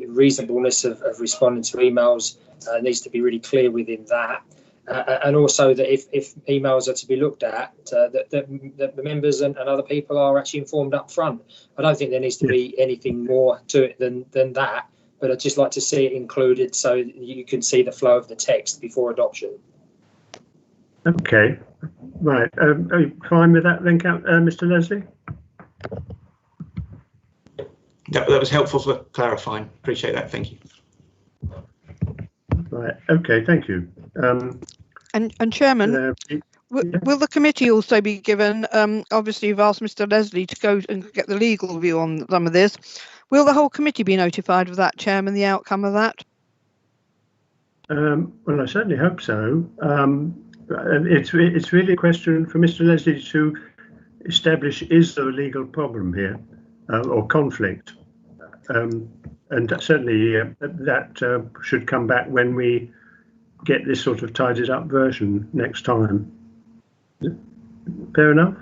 reasonableness of responding to emails needs to be really clear within that. And also that if emails are to be looked at, that the members and other people are actually informed up front. I don't think there needs to be anything more to it than that, but I'd just like to see it included so you can see the flow of the text before adoption. Okay, right. Are you fine with that then, Mr. Leslie? That was helpful for clarifying. Appreciate that. Thank you. Right. Okay. Thank you. And Chairman, will the committee also be given? Obviously, you've asked Mr. Leslie to go and get the legal view on some of this. Will the whole committee be notified of that, Chairman? The outcome of that? Well, I certainly hope so. It's really a question for Mr. Leslie to establish, is there a legal problem here or conflict? And certainly that should come back when we get this sort of tidied up version next time. Fair enough,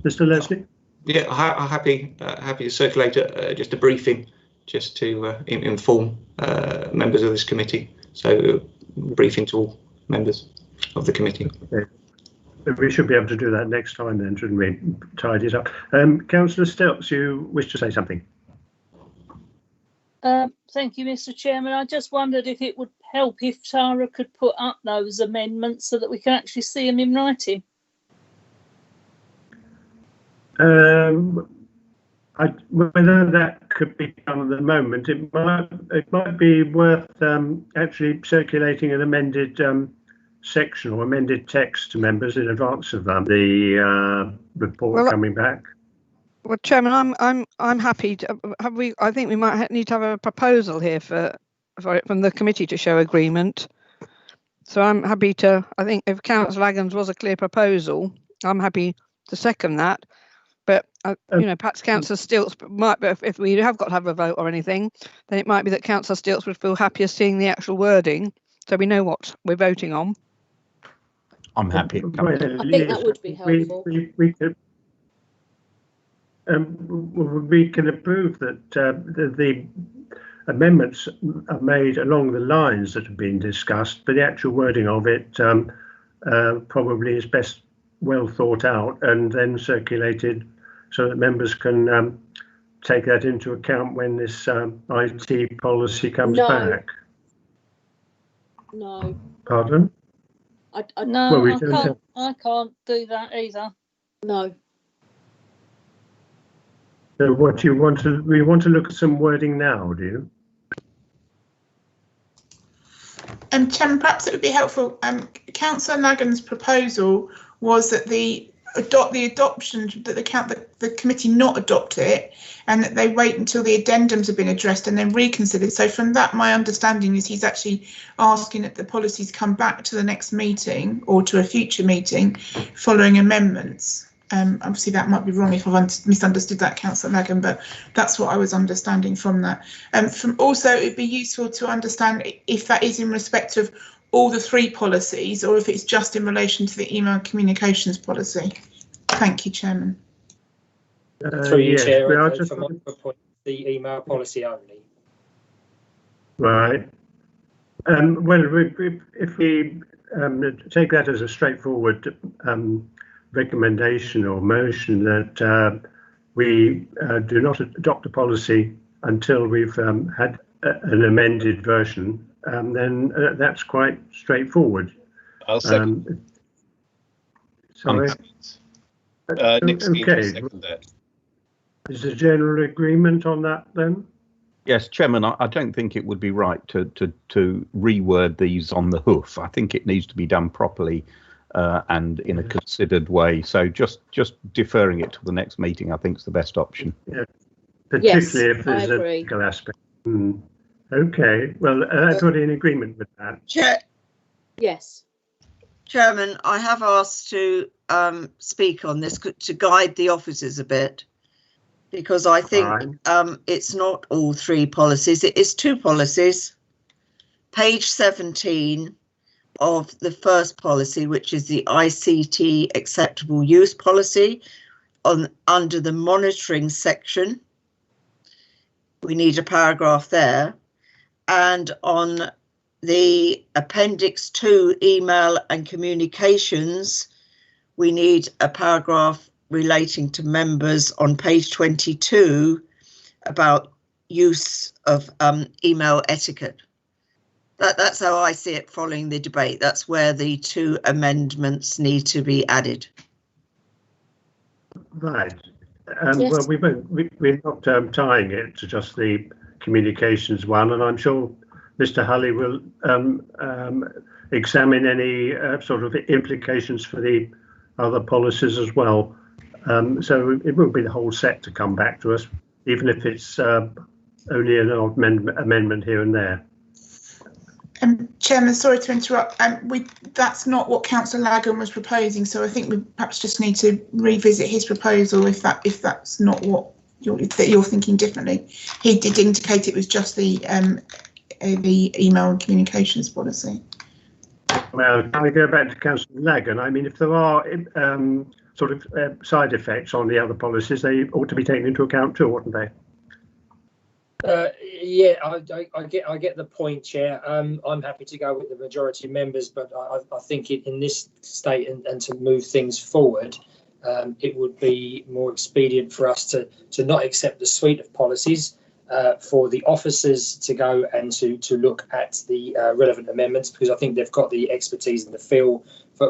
Mr. Leslie? Yeah, I'm happy to circulate just a briefing just to inform members of this committee. So briefing to all members of the committee. Okay. We should be able to do that next time then, shouldn't we? Tidy it up. Councillor Stilts, you wish to say something? Thank you, Mr. Chairman. I just wondered if it would help if Tara could put up those amendments so that we can actually see them in writing. Whether that could be done at the moment, it might be worth actually circulating an amended section or amended text to members in advance of the report coming back. Well, Chairman, I'm happy to have we. I think we might need to have a proposal here for it from the committee to show agreement. So I'm happy to, I think if Councillor Agons was a clear proposal, I'm happy to second that. But, you know, perhaps Councillor Stilts might, if we have got to have a vote or anything, then it might be that Councillor Stilts would feel happier seeing the actual wording, so we know what we're voting on. I'm happy. I think that would be helpful. We can approve that the amendments are made along the lines that have been discussed, but the actual wording of it probably is best well thought out and then circulated so that members can take that into account when this IT policy comes back. No. Pardon? No, Well, I can't do that either. No. So what you want to, we want to look at some wording now, do you? Chairman, perhaps it would be helpful. Councillor Lagan's proposal was that the adoption that the committee not adopt it, and that they wait until the addendums have been addressed and then reconsidered. So from that, my understanding is he's actually asking that the policies come back to the next meeting or to a future meeting following amendments. Obviously that might be wrong if I've misunderstood that, Councillor Lagan, but that's what I was understanding from that. Also, it'd be useful to understand if that is in respect of all the 3 policies or if it's just in relation to the email communications policy. Thank you, Chairman. Through you, yes, Chair, we are just for my point, the email policy only. Right. Well, if we take that as a straightforward recommendation or motion that we do not adopt a policy until we've had an amended version, then that's quite straightforward. I'll second. Sorry. Nick Steen will Okay. second that. Is there general agreement on that then? Yes, Chairman, I don't think it would be right to reword these on the hoof. I think it needs to be done properly and in a considered way. So just deferring it to the next meeting, I think, is the best option. Yeah, particularly Yes, if there's I a agree. technical aspect. Okay, well, everybody in agreement with that? Yes. Chairman, I have asked to speak on this to guide the officers a bit, because I think it's not all 3 policies, it is 2 policies. Page 17 of the first policy, which is the ICT acceptable use policy, under the monitoring section. We need a paragraph there. And on the Appendix 2 email and communications, we need a paragraph relating to members on page 22 about use of email etiquette. That's how I see it following the debate. That's where the 2 amendments need to be added. Right. Yes. Well, we're not tying it to just the communications one, and I'm sure Mr. Hulley will examine any sort of implications for the other policies as well. So it will be the whole set to come back to us, even if it's only an odd amendment here and there. Chairman, sorry to interrupt. That's not what Councillor Lagan was proposing, so I think we perhaps just need to revisit his proposal if that's not what you're thinking differently. He did indicate it was just the email and communications policy. Well, can I go back to Councillor Lagan? I mean, if there are sort of side effects on the other policies, they ought to be taken into account too, oughtn't they? Yeah, I get the point, Chair. I'm happy to go with the majority of members, but I think in this state and to move things forward, it would be more expedient for us to not accept the suite of policies, for the officers to go and to look at the relevant amendments, because I think they've got the expertise and the feel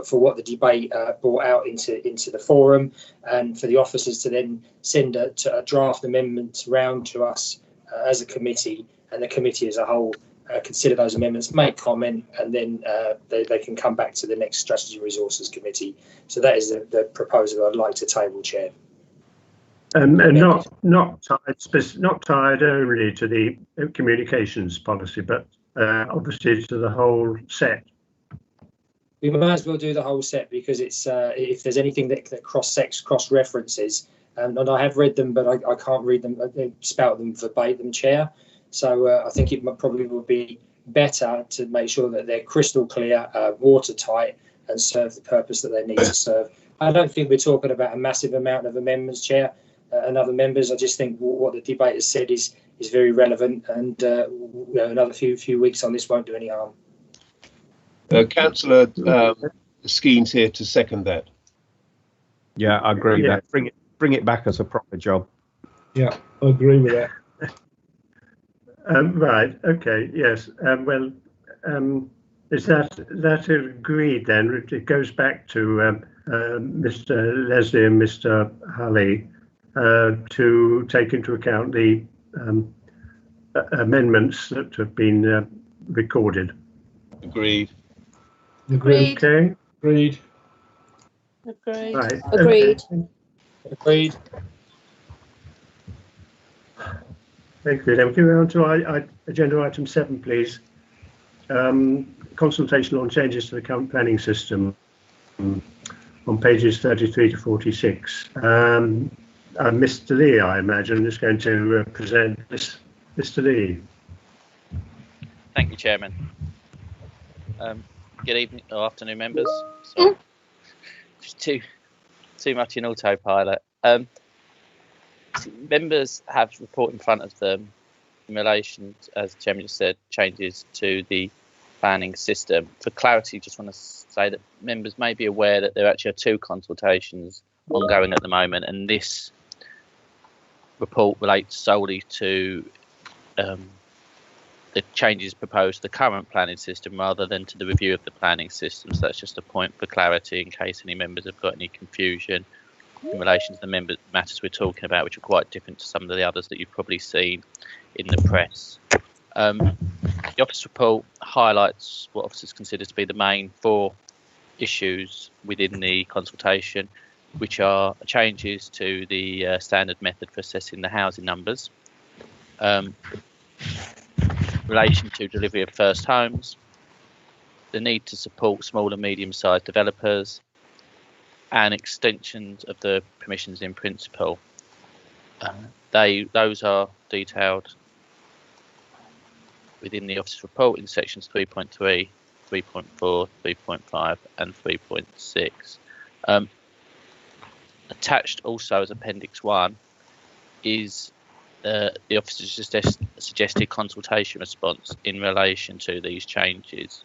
for what the debate brought out into the forum, and for the officers to then send a draft amendment round to us as a committee, and the committee as a whole consider those amendments, make comment, and then they can come back to the next Strategy Resources Committee. So that is the proposal I'd like to table, Chair. And not tied only to the communications policy, but obviously to the whole set. We might as well do the whole set because it's if there's anything that cross references, and I have read them, but I can't read them. They spout them verbatim, Chair. So I think it probably would be better to make sure that they're crystal clear, watertight, and serve the purpose that they need to serve. I don't think we're talking about a massive amount of amendments, Chair, and other members. I just think what the debate has said is very relevant, and another few weeks on this won't do any harm. Councillor Skeen's here to second that. Yeah, I agree with that. Bring it back as a proper job. Yeah, I agree with that. Right. Okay. Yes. Well, is that agreed then? It goes back to Mr. Leslie and Mr. Hulley to take into account the amendments that have been recorded. Agreed. Agreed. Okay. Agreed. Agreed. Right. Agreed. Agreed. Thank you. Then we go on to agenda item 7, please. Consultation on changes to the current planning system on pages 33 to 46. Mr. Lee, I imagine, is going to present this. Mr. Lee. Thank you, Chairman. Good evening or afternoon, members. Sorry. Just too much in autopilot. Members have a report in front of them in relation, as the Chairman just said, changes to the planning system. For clarity, just want to say that members may be aware that there actually are 2 consultations ongoing at the moment, and this report relates solely to the changes proposed to the current planning system rather than to the review of the planning system. So that's just a point for clarity in case any members have got any confusion in relation to the matters we're talking about, which are quite different to some of the others that you've probably seen in the press. The office report highlights what officers consider to be the main 4 issues within the consultation, which are changes to the standard method for assessing the housing numbers, relation to delivery of first homes, the need to support small and medium-sized developers, and extensions of the permissions in principle. Those are detailed within the office report in sections 3.3, 3.4, 3.5 and 3.6. Attached also as Appendix 1 is the officer's suggested consultation response in relation to these changes.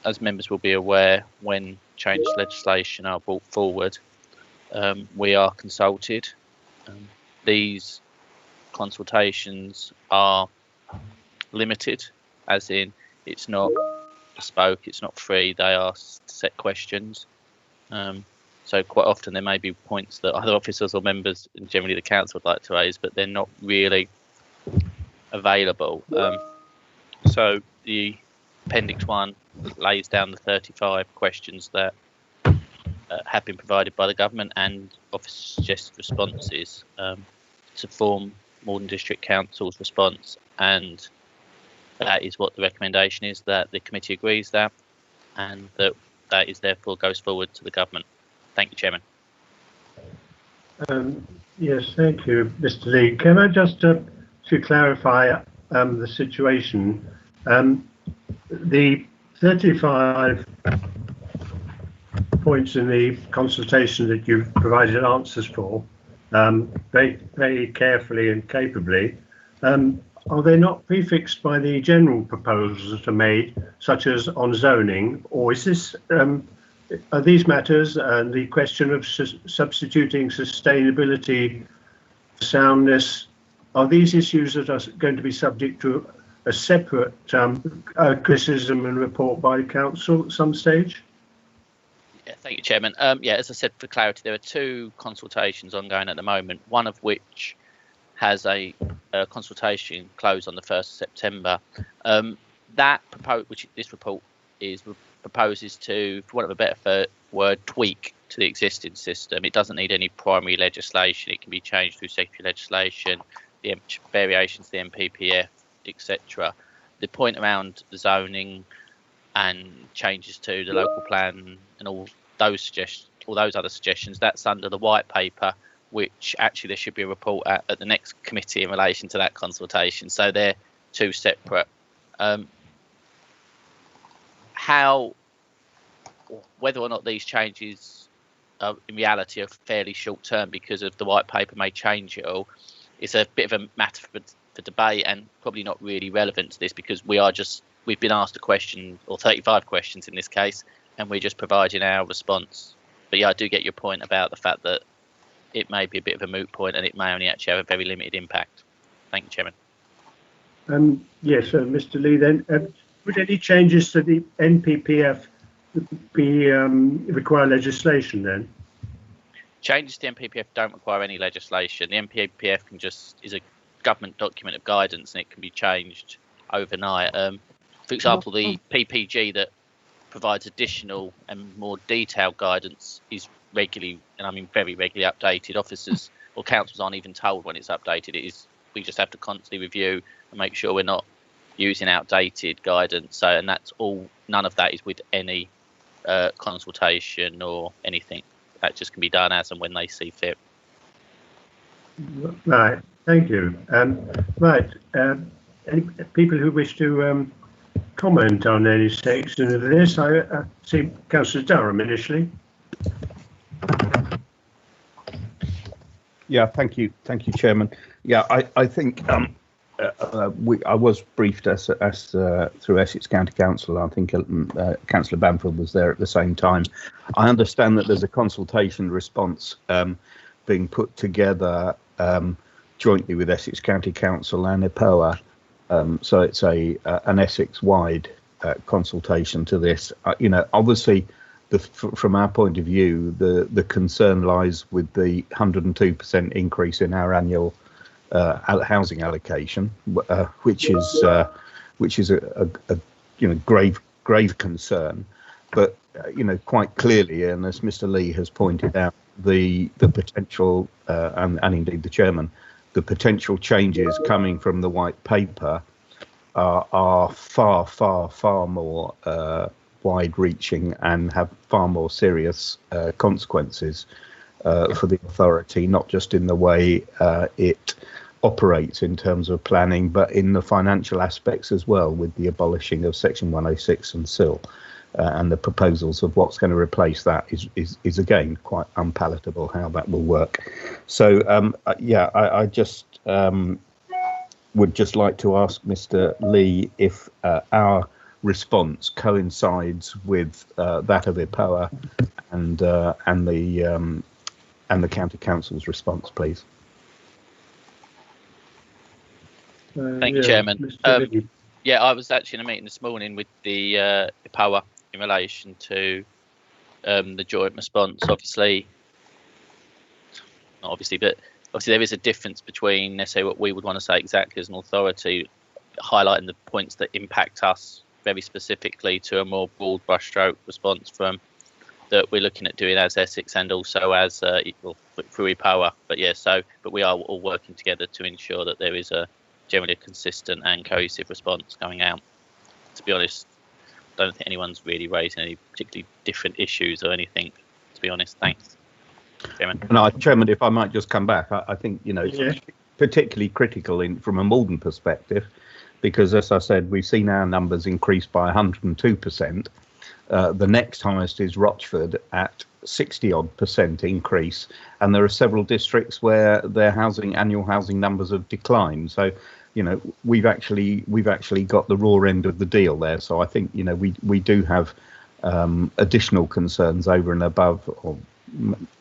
As members will be aware, when changed legislation are brought forward, we are consulted. These consultations are limited, as in it's not bespoke, it's not free, they are set questions. So quite often there may be points that other officers or members, and generally the council, would like to raise, but they're not really available. So the Appendix 1 lays down the 35 questions that have been provided by the government and officers' suggested responses to form Morden District Council's response, and that is what the recommendation is, that the committee agrees that, and that is therefore goes forward to the government. Thank you, Chairman. Yes, thank you, Mr. Lee. Can I just, to clarify the situation, the 35 points in the consultation that you've provided answers for, very, very carefully and capably, are they not prefixed by the general proposals that are made, such as on zoning, or is this are these matters and the question of substituting sustainability, soundness, are these issues that are going to be subject to a separate criticism and report by council at some stage? Yeah, thank you, Chairman. Yeah, as I said, for clarity, there are 2 consultations ongoing at the moment, one of which has a consultation closed on the 1st of September. This report proposes to, for want of a better word, tweak to the existing system. It doesn't need any primary legislation. It can be changed through secondary legislation, the variations to the NPPF, etc. The point around the zoning and changes to the local plan and all those other suggestions, that's under the white paper, which actually there should be a report at the next committee in relation to that consultation. So they're two separate. Whether or not these changes in reality are fairly short term because of the white paper may change it all, it's a bit of a matter for debate and probably not really relevant to this, because we've been asked a question, or 35 questions in this case, and we're just providing our response. But yeah, I do get your point about the fact that it may be a bit of a moot point and it may only actually have a very limited impact. Thank you, Chairman. Yes, Mr. Lee, then, would any changes to the NPPF require legislation then? Changes to the NPPF don't require any legislation. The NPPF is a government document of guidance, and it can be changed overnight. For example, the PPG that provides additional and more detailed guidance is regularly, and I mean very regularly, updated. Officers or councils aren't even told when it's updated. We just have to constantly review and make sure we're not using outdated guidance. So, and that's all. None of that is with any consultation or anything. That just can be done as and when they see fit. Right. Thank you. Right. Any people who wish to comment on any section of this? I see Councillor Durham initially. Yeah, thank you, Chairman. Yeah, I think I was briefed as through Essex County Council. I think Councillor Bamford was there at the same time. I understand that there's a consultation response being put together jointly with Essex County Council and EPOA. So it's an Essex-wide consultation to this. Obviously, from our point of view, the concern lies with the 102% increase in our annual housing allocation, which is a grave concern. But quite clearly, and as Mr. Lee has pointed out, the potential and indeed the chairman, the potential changes coming from the white paper are far more wide-reaching and have far more serious consequences for the authority, not just in the way it operates in terms of planning, but in the financial aspects as well, with the abolishing of Section 106 and SIL, and the proposals of what's going to replace that is again quite unpalatable how that will work. So I just would just like to ask Mr. Lee if our response coincides with that of EPOA and the County Council's response, please. Thank you, Chairman. Yeah, I was actually in a meeting this morning with the EPOA in relation to the joint response. Obviously there is a difference between necessarily what we would want to say exactly as an authority, highlighting the points that impact us very specifically, to a more broad brushstroke response from that we're looking at doing as Essex and also as through EPOA. But we are all working together to ensure that there is generally a consistent and cohesive response going out. To be honest, I don't think anyone's really raised any particularly different issues or anything, to be honest. Thanks, Chairman. No, Chairman, if I might just come back, I think it's particularly critical from a Malden perspective, because as I said, we've seen our numbers increase by 102%. The next highest is Rochford at 60-odd% increase, and there are several districts where their annual housing numbers have declined. So, we've actually got the raw end of the deal there. So I think we do have additional concerns over and above, or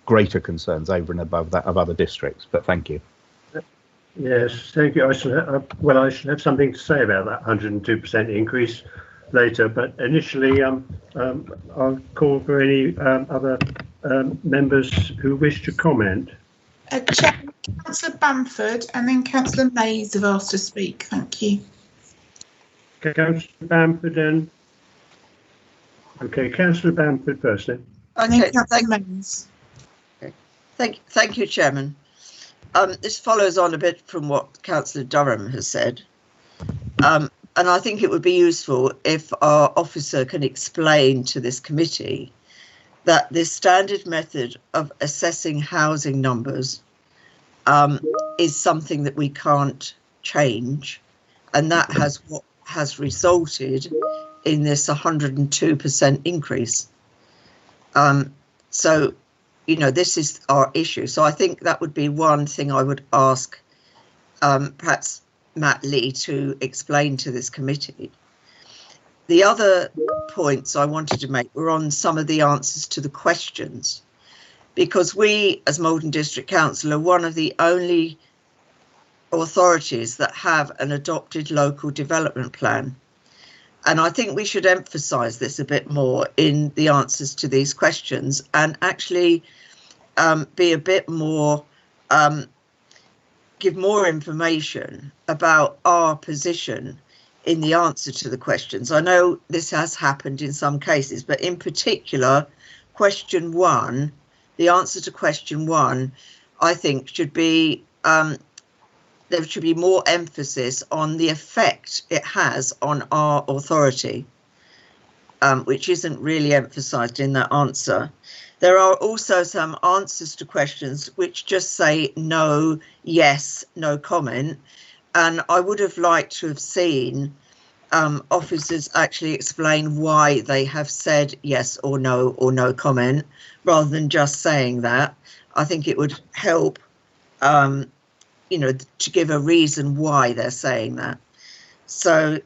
greater concerns over and above that of other districts. But thank you. Yes, thank you. I should have something to say about that 102% increase later, but initially I'll call for any other members who wish to comment. Councillor Bamford and then Councillor Mays have asked to speak. Thank you. Councillor Bamford and Councillor Bamford first then. Okay, thank you, Chairman. This follows on a bit from what Councillor Durham has said. and I think it would be useful if our officer can explain to this committee that this standard method of assessing housing numbers is something that we can't change, and that has what has resulted in this 102% increase. So, you know, this is our issue. So I think that would be one thing I would ask perhaps Matt Lee to explain to this committee. The other points I wanted to make were on some of the answers to the questions, because we as Malden District Council are one of the only authorities that have an adopted local development plan. And I think we should emphasise this a bit more in the answers to these questions, and actually be a bit more, give more information about our position in the answer to the questions. I know this has happened in some cases, but in particular, question 1, the answer to question 1, I think should be, there should be more emphasis on the effect it has on our authority, which isn't really emphasised in that answer. There are also some answers to questions which just say no, yes, no comment. And I would have liked to have seen officers actually explain why they have said yes or no comment, rather than just saying that. I think it would help, you know, to give a reason why they're saying that. So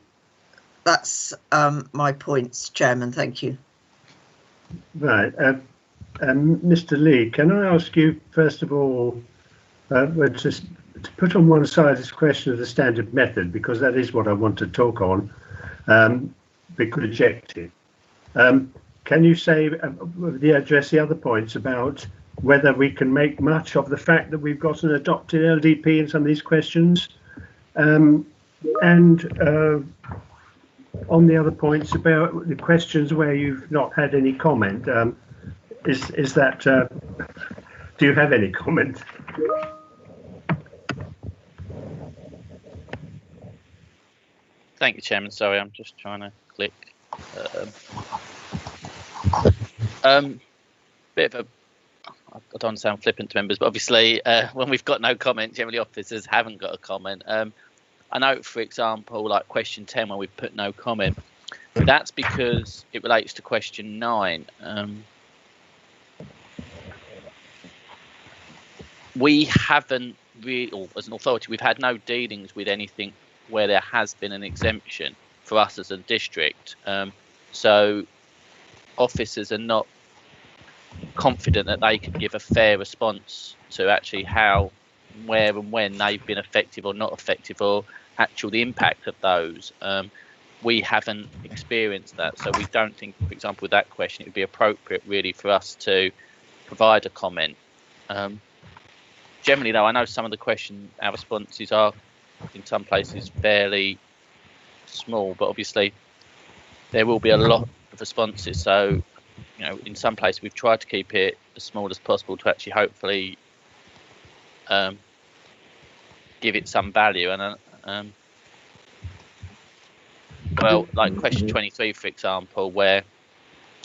that's my points, Chairman. Thank you. Right. Mr. Lee, can I ask you, first of all, to put on one side this question of the standard method, because that is what I want to talk on, be rejected. Can you say, address the other points about whether we can make much of the fact that we've got an adopted LDP in some of these questions? And on the other points about the questions where you've not had any comment, is that, do you have any comment? Thank you, Chairman. Sorry, I'm just trying to click. Bit of a, I don't want to sound flippant to members, but obviously when we've got no comment, generally officers haven't got a comment. I know, for example, like question 10, where we put no comment, that's because it relates to question 9. We haven't really, or as an authority, we've had no dealings with anything where there has been an exemption for us as a district. So officers are not confident that they can give a fair response to actually how, where and when they've been effective or not effective, or actual the impact of those. We haven't experienced that, so we don't think, for example, with that question, it would be appropriate really for us to provide a comment. Generally, though, I know some of the questions, our responses are in some places fairly small, but obviously there will be a lot of responses. So, you know, in some places we've tried to keep it as small as possible to actually hopefully give it some value. And well, like question 23, for example, where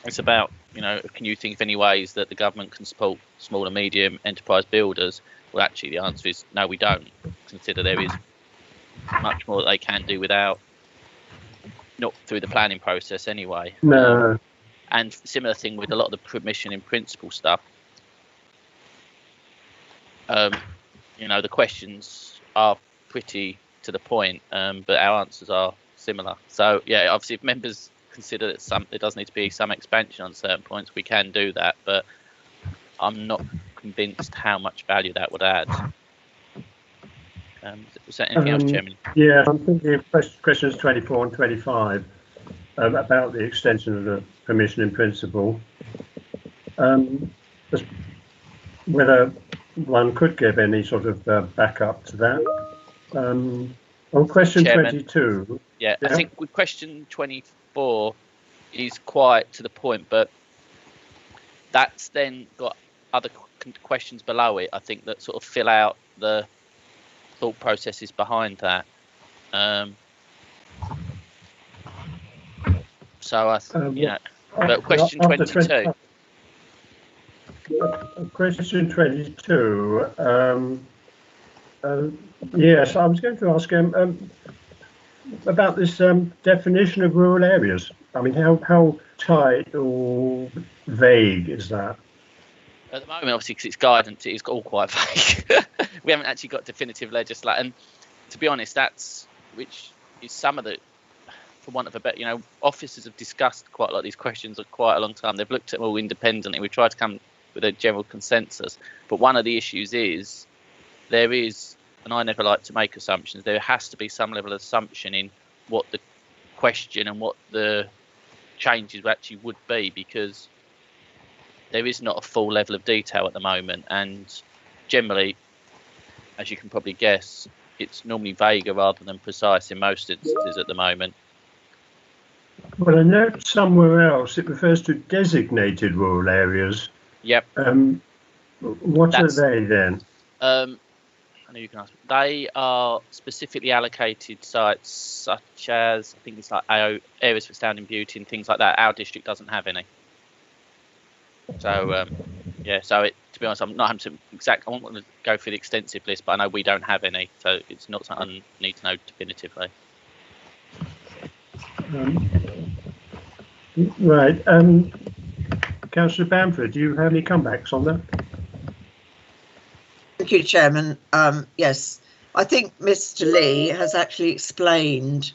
it's about, you know, can you think of any ways that the government can support small and medium enterprise builders? Well, actually, the answer is no, we don't. Consider there is much more that they can do without, not through the planning process anyway. No. And similar thing with a lot of the permission in principle stuff. You know, the questions are pretty to the point, but our answers are similar. So yeah, obviously, if members consider that there does need to be some expansion on certain points, we can do that. But I'm not convinced how much value that would add. Was there anything else, Chairman? Yeah, I'm thinking of questions 24 and 25 about the extension of the permission in principle. Just whether one could give any sort of backup to that. On question Chairman, 22. Yeah, I think with question 24 is quite to the point, but that's then got other questions below it, I think, that sort of fill out the thought processes behind that. So but question 22. Question 22. Yes, I was going to ask about this definition of rural areas. I mean, how tight or vague is that? At the moment, obviously, because it's guidance, it is all quite vague. We haven't actually got definitive legislation. And to be honest, which is some of the, for want of a better, officers have discussed quite a lot of these questions for quite a long time. They've looked at them all independently. We've tried to come with a general consensus. But one of the issues is there is, and I never like to make assumptions, there has to be some level of assumption in what the question and what the changes actually would be, because there is not a full level of detail at the moment, and generally, as you can probably guess, it's normally vaguer rather than precise in most instances at the moment. Well, I know somewhere else it refers to designated rural areas. Yep. What are they then? I know you can ask. They are specifically allocated sites, such as, I think it's like areas for standing beauty and things like that. Our district doesn't have any. So so to be honest, I'm not having to I won't want to go through the extensive list, but I know we don't have any, so it's not something I need to know definitively. Right. Councillor Bamford, do you have any comebacks on that? Thank you, Chairman. Yes, I think Mr. Lee has actually explained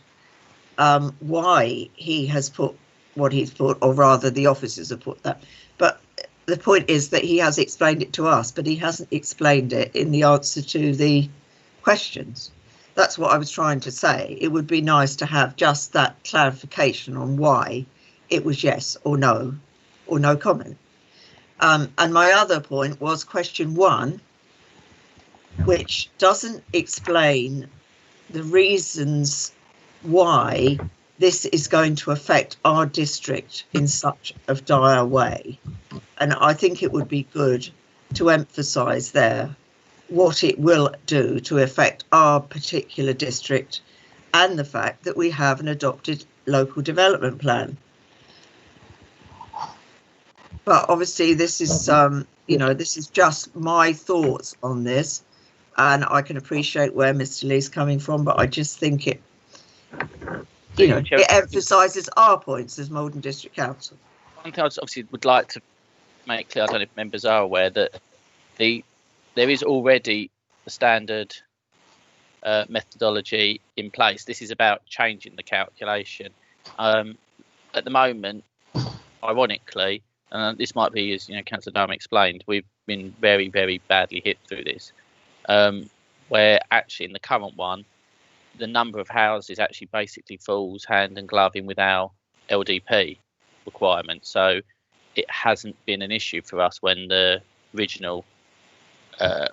why he has put what he's put, or rather the officers have put that. But the point is that he has explained it to us, but he hasn't explained it in the answer to the questions. That's what I was trying to say. It would be nice to have just that clarification on why it was yes or no comment. And my other point was question 1, which doesn't explain the reasons why this is going to affect our district in such a dire way. And I think it would be good to emphasise there what it will do to affect our particular district, and the fact that we have an adopted local development plan. But obviously this is, this is just my thoughts on this, and I can appreciate where Mr. Lee's coming from, but I just think it, it emphasises our points as Maldon District Council. One thing I obviously would like to make clear, I don't know if members are aware, that there is already a standard methodology in place. This is about changing the calculation. At the moment, ironically, and this might be, as Councillor Durham explained, we've been very, very badly hit through this, where actually in the current one, the number of houses actually basically falls hand and glove in with our LDP requirement. So it hasn't been an issue for us when the original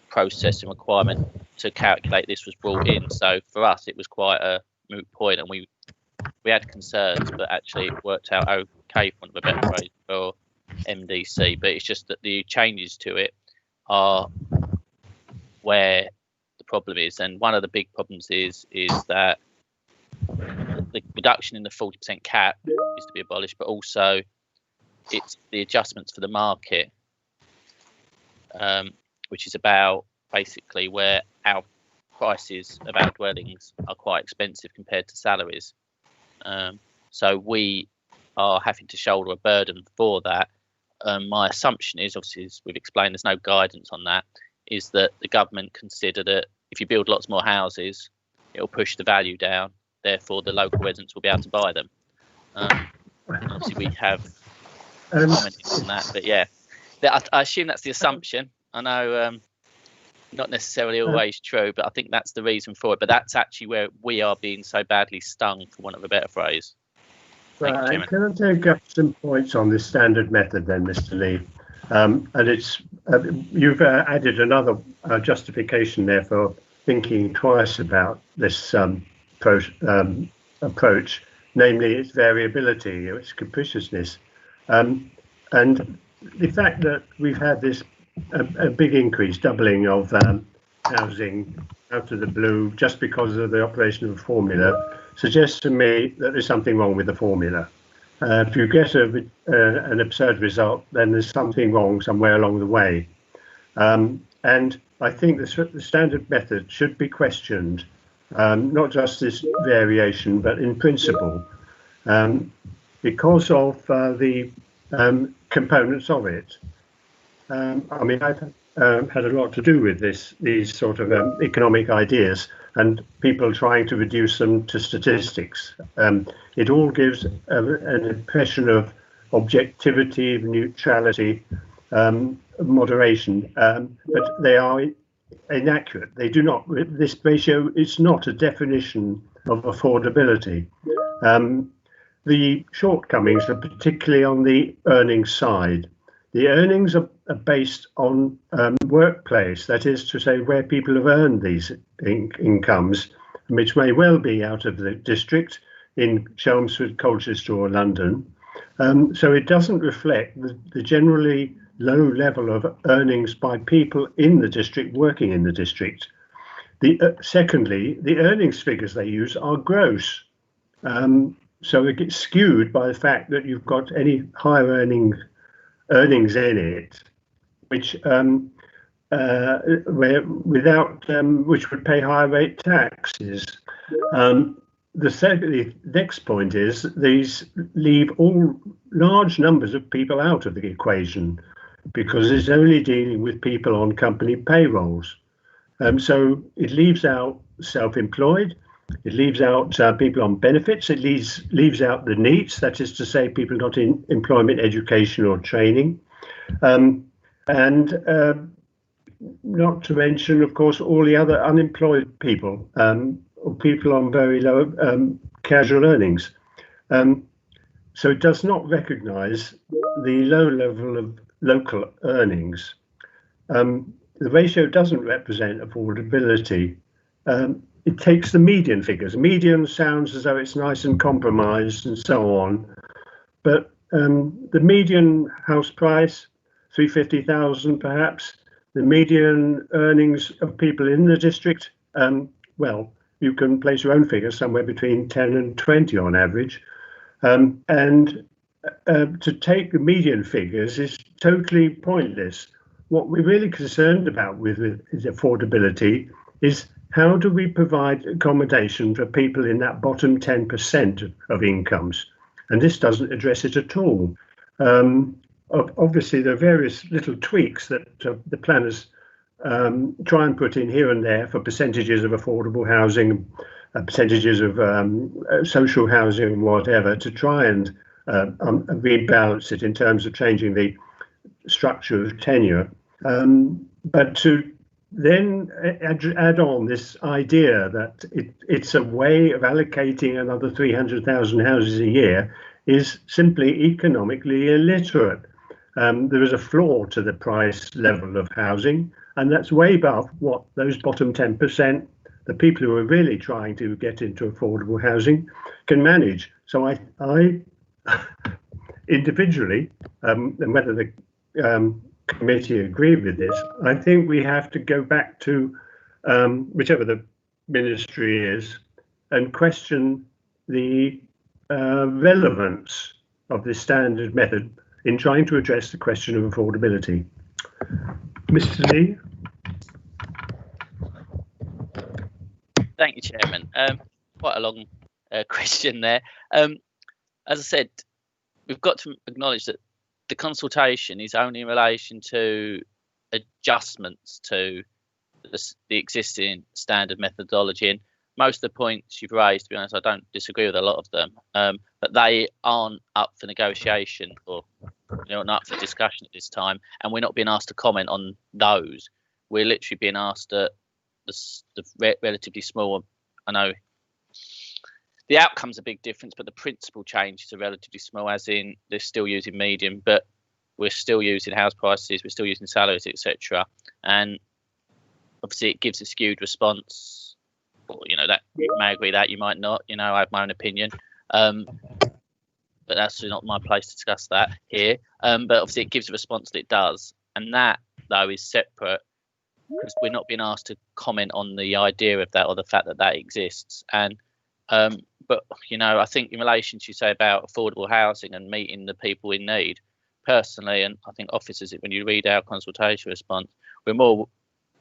process and requirement to calculate this was brought in. So for us, it was quite a moot point, and we had concerns, but actually it worked out okay, for want of a better phrase, for MDC. But it's just that the changes to it are where the problem is, and one of the big problems is that the reduction in the 40% cap is to be abolished, but also it's the adjustments for the market, which is about basically where our prices of our dwellings are quite expensive compared to salaries. So we are having to shoulder a burden for that. My assumption is, obviously, as we've explained, there's no guidance on that, is that the government consider that if you build lots more houses, it'll push the value down, therefore the local residents will be able to buy them. Obviously, we have commented on that, but yeah, I assume that's the assumption. I know not necessarily always true, but I think that's the reason for it. But that's actually where we are being so badly stung, for want of a better phrase. Right. Can I take up some points on this standard method then, Mr. Lee? And it's you've added another justification there for thinking twice about this approach, namely its variability, its capriciousness, and the fact that we've had this a big increase, doubling of housing out of the blue just because of the operation of a formula, suggests to me that there's something wrong with the formula. If you get an absurd result, then there's something wrong somewhere along the way. And I think the standard method should be questioned, not just this variation, but in principle, because of the components of it. I mean, I've had a lot to do with these sort of economic ideas and people trying to reduce them to statistics. It all gives an impression of objectivity, neutrality, moderation, but they are inaccurate. They do not. This ratio is not a definition of affordability. The shortcomings are particularly on the earnings side. The earnings are based on workplace, that is to say, where people have earned these incomes, which may well be out of the district in Chelmsford, Colchester or London. So it doesn't reflect the generally low level of earnings by people in the district working in the district. Secondly, the earnings figures they use are gross. So it gets skewed by the fact that you've got any higher earnings in it, which which would pay higher rate taxes. The next point is these leave all large numbers of people out of the equation because it's only dealing with people on company payrolls. So it leaves out self-employed, it leaves out people on benefits, it leaves out the NEETs, that is to say people not in employment, education or training, and not to mention, of course, all the other unemployed people, or people on very low casual earnings. So it does not recognise the low level of local earnings. The ratio doesn't represent affordability. It takes the median figures. Median sounds as though it's nice and compromised and so on, but the median house price, 350,000 perhaps, the median earnings of people in the district, well, you can place your own figures somewhere between 10 and 20 on average. And to take the median figures is totally pointless. What we're really concerned about with affordability is how do we provide accommodation for people in that bottom 10% of incomes? And this doesn't address it at all. Obviously, there are various little tweaks that the planners try and put in here and there for percentages of affordable housing, percentages of social housing and whatever, to try and rebalance it in terms of changing the structure of tenure. But to then add on this idea that it's a way of allocating another 300,000 houses a year is simply economically illiterate. There is a floor to the price level of housing, and that's way above what those bottom 10%, the people who are really trying to get into affordable housing, can manage. So I individually, and whether the committee agree with this, I think we have to go back to whichever the ministry is and question the relevance of this standard method in trying to address the question of affordability. Mr. Lee? Thank you, Chairman. Quite a long question there. As I said, we've got to acknowledge that the consultation is only in relation to adjustments to the existing standard methodology. And most of the points you've raised, to be honest, I don't disagree with a lot of them, but they aren't up for negotiation or not up for discussion at this time. And we're not being asked to comment on those. We're literally being asked the relatively small, I know the outcome's a big difference, but the principal changes are relatively small, as in they're still using median, but we're still using house prices, we're still using salaries, etc. And obviously it gives a skewed response. Well, that you may agree that, you might not, I have my own opinion. But that's not my place to discuss that here. But obviously it gives a response that it does. And that, though, is separate because we're not being asked to comment on the idea of that or the fact that that exists. And But, you know, I think in relation to you say about affordable housing and meeting the people in need, personally, and I think officers, when you read our consultation response, we're more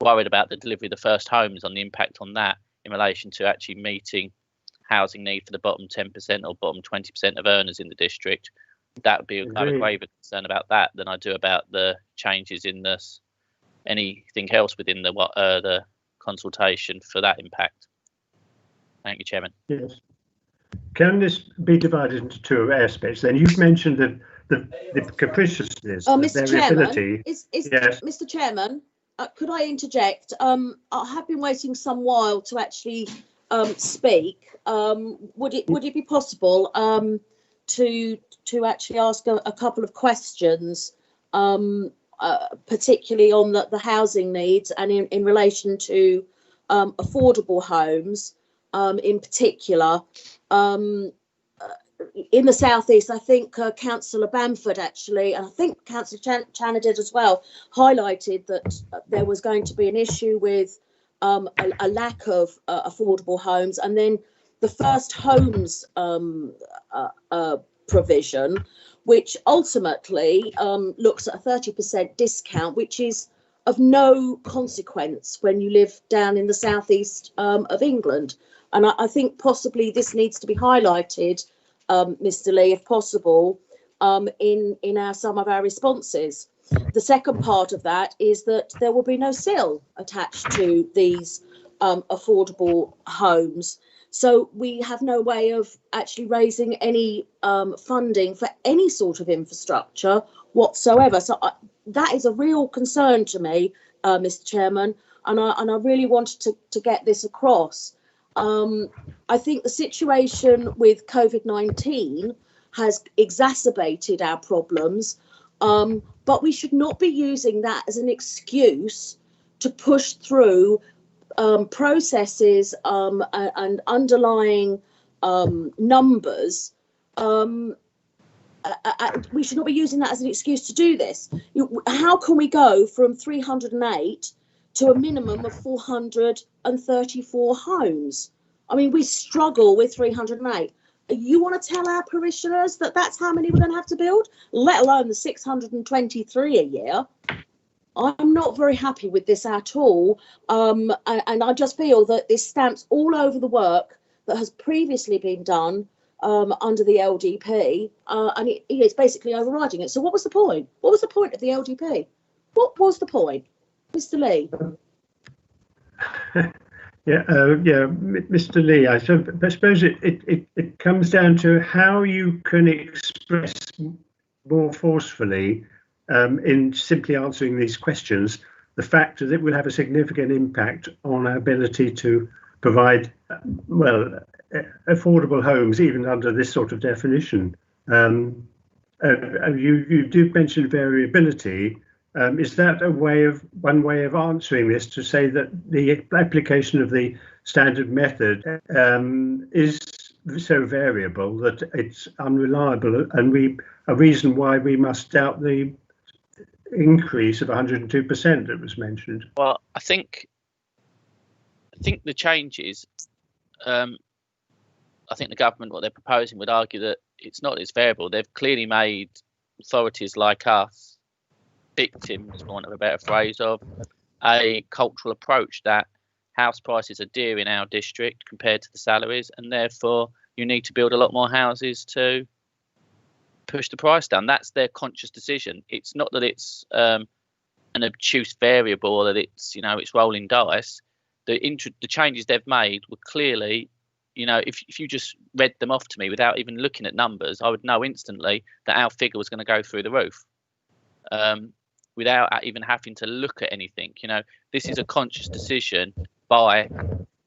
worried about the delivery of the first homes, on the impact on that in relation to actually meeting housing need for the bottom 10% or bottom 20% of earners in the district. That would be I have a graver concern about that than I do about the changes in this, anything else within the consultation for that impact. Thank you, Chairman. Yes. Can this be divided into two aspects? Then you've mentioned that the capriciousness, the Mr. variability. Chairman, yes. Mr. Chairman, could I interject? I have been waiting some while to actually speak. Would it be possible to actually ask a couple of questions, particularly on the housing needs and in relation to affordable homes, in particular? In the southeast, I think Councillor Bamford actually, and I think Councillor Channer did as well, highlighted that there was going to be an issue with a lack of affordable homes, and then the first homes provision, which ultimately looks at a 30% discount, which is of no consequence when you live down in the southeast of England. And I think possibly this needs to be highlighted, Mr. Lee, if possible, in some of our responses. The second part of that is that there will be no SIL attached to these affordable homes. So we have no way of actually raising any funding for any sort of infrastructure whatsoever. So that is a real concern to me, Mr. Chairman, and I really wanted to get this across. I think the situation with COVID-19 has exacerbated our problems, but we should not be using that as an excuse to push through processes and underlying numbers. We should not be using that as an excuse to do this. How can we go from 308 to a minimum of 434 homes? I mean, we struggle with 308. You want to tell our parishioners that that's how many we're going to have to build, let alone the 623 a year? I'm not very happy with this at all. And I just feel that this stamps all over the work that has previously been done under the LDP, and it's basically overriding it. So what was the point? What was the point of the LDP? What was the point? Mr. Lee. Mr. Lee, I suppose it comes down to how you can express more forcefully in simply answering these questions the fact that it will have a significant impact on our ability to provide, affordable homes, even under this sort of definition. You did mention variability. Is that one way of answering this, to say that the application of the standard method is so variable that it's unreliable, and a reason why we must doubt the increase of 102% that was mentioned? Well, I think the changes, I think the government, what they're proposing, would argue that it's not as variable. They've clearly made authorities like us victims, for want of a better phrase, of a cultural approach that house prices are dear in our district compared to the salaries, and therefore you need to build a lot more houses to push the price down. That's their conscious decision. It's not that it's an obtuse variable, or that it's it's rolling dice. The changes they've made were clearly, if you just read them off to me without even looking at numbers, I would know instantly that our figure was going to go through the roof. Without even having to look at anything. This is a conscious decision by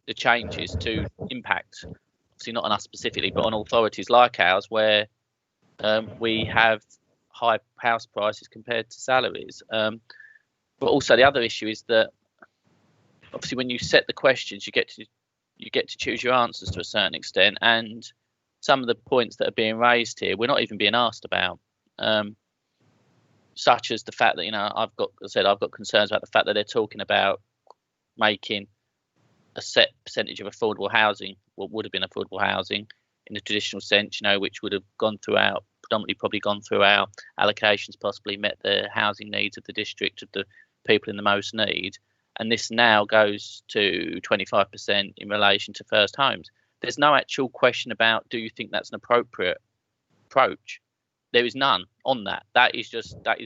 the changes to impact, obviously not on us specifically, but on authorities like ours, where we have high house prices compared to salaries. But also the other issue is that obviously when you set the questions, you get to choose your answers to a certain extent, and some of the points that are being raised here we're not even being asked about. Such as the fact that I've got concerns about the fact that they're talking about making a set percentage of affordable housing, what would have been affordable housing, in the traditional sense, which would have predominantly probably gone through our allocations, possibly met the housing needs of the district, of the people in the most need. And this now goes to 25% in relation to first homes. There's no actual question about, do you think that's an appropriate approach? There is none on that. That is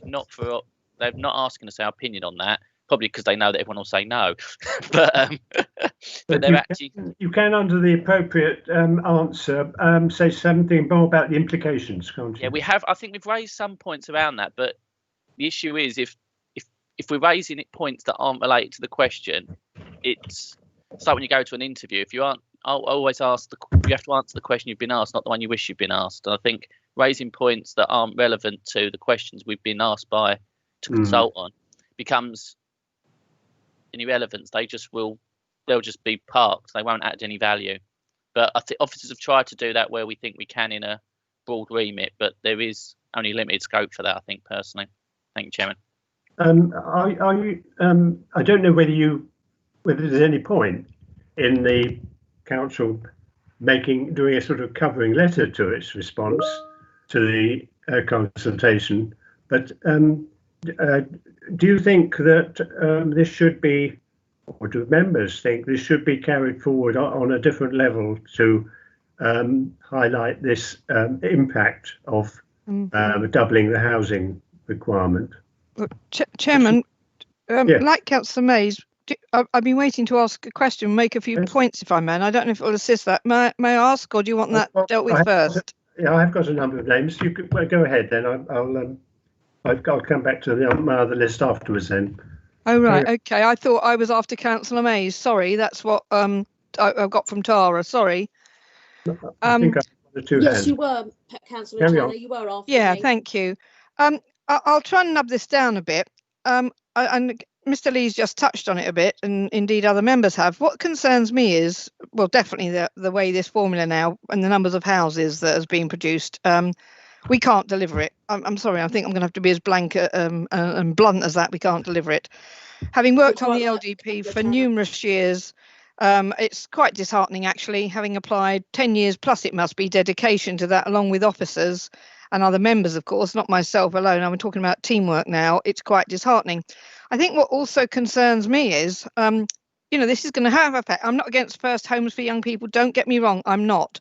not for, they're not asking us our opinion on that, probably because they know that everyone will say no. but they're you can, under the appropriate answer, say something more about the implications, can't you? Yeah, we have. I think we've raised some points around that, but the issue is if we're raising points that aren't related to the question, it's like when you go to an interview. If you aren't, I'll always ask you have to answer the question you've been asked, not the one you wish you'd been asked. And I think raising points that aren't relevant to the questions we've been asked to consult on becomes an irrelevance. They'll just be parked. They won't add any value. But I think officers have tried to do that where we think we can in a broad remit, but there is only limited scope for that, I think, personally. Thank you, Chairman. I don't know whether there's any point in the council doing a sort of covering letter to its response to the consultation, but do you think that this should be, or do members think this should be carried forward on a different level to highlight this impact of doubling the housing requirement? Chairman, like Councillor Mayes, I've been waiting to ask a question, make a few points, if I may. And I don't know if it will assist that. May I ask, or do you want that dealt with first? I've got a number of names. You could go ahead then. I'll come back to my other list afterwards then. Oh, right. Okay. I thought I was after Councillor Mayes. Sorry, that's what I've got from Tara. Sorry. I think I the two yes, hands. You were, Councillor Turner. You were after Yeah, me. thank you. I'll try and nub this down a bit. And Mr. Lee's just touched on it a bit, and indeed other members have. What concerns me is, well, definitely the way this formula now and the numbers of houses that has been produced. We can't deliver it. I'm sorry. I think I'm going to have to be as blank and blunt as that. We can't deliver it. Having worked on the LDP for numerous years, it's quite disheartening, actually, having applied 10 years plus it must be dedication to that, along with officers and other members, of course, not myself alone. I'm talking about teamwork now. It's quite disheartening. I think what also concerns me is, this is going to have effect. I'm not against first homes for young people. Don't get me wrong. I'm not.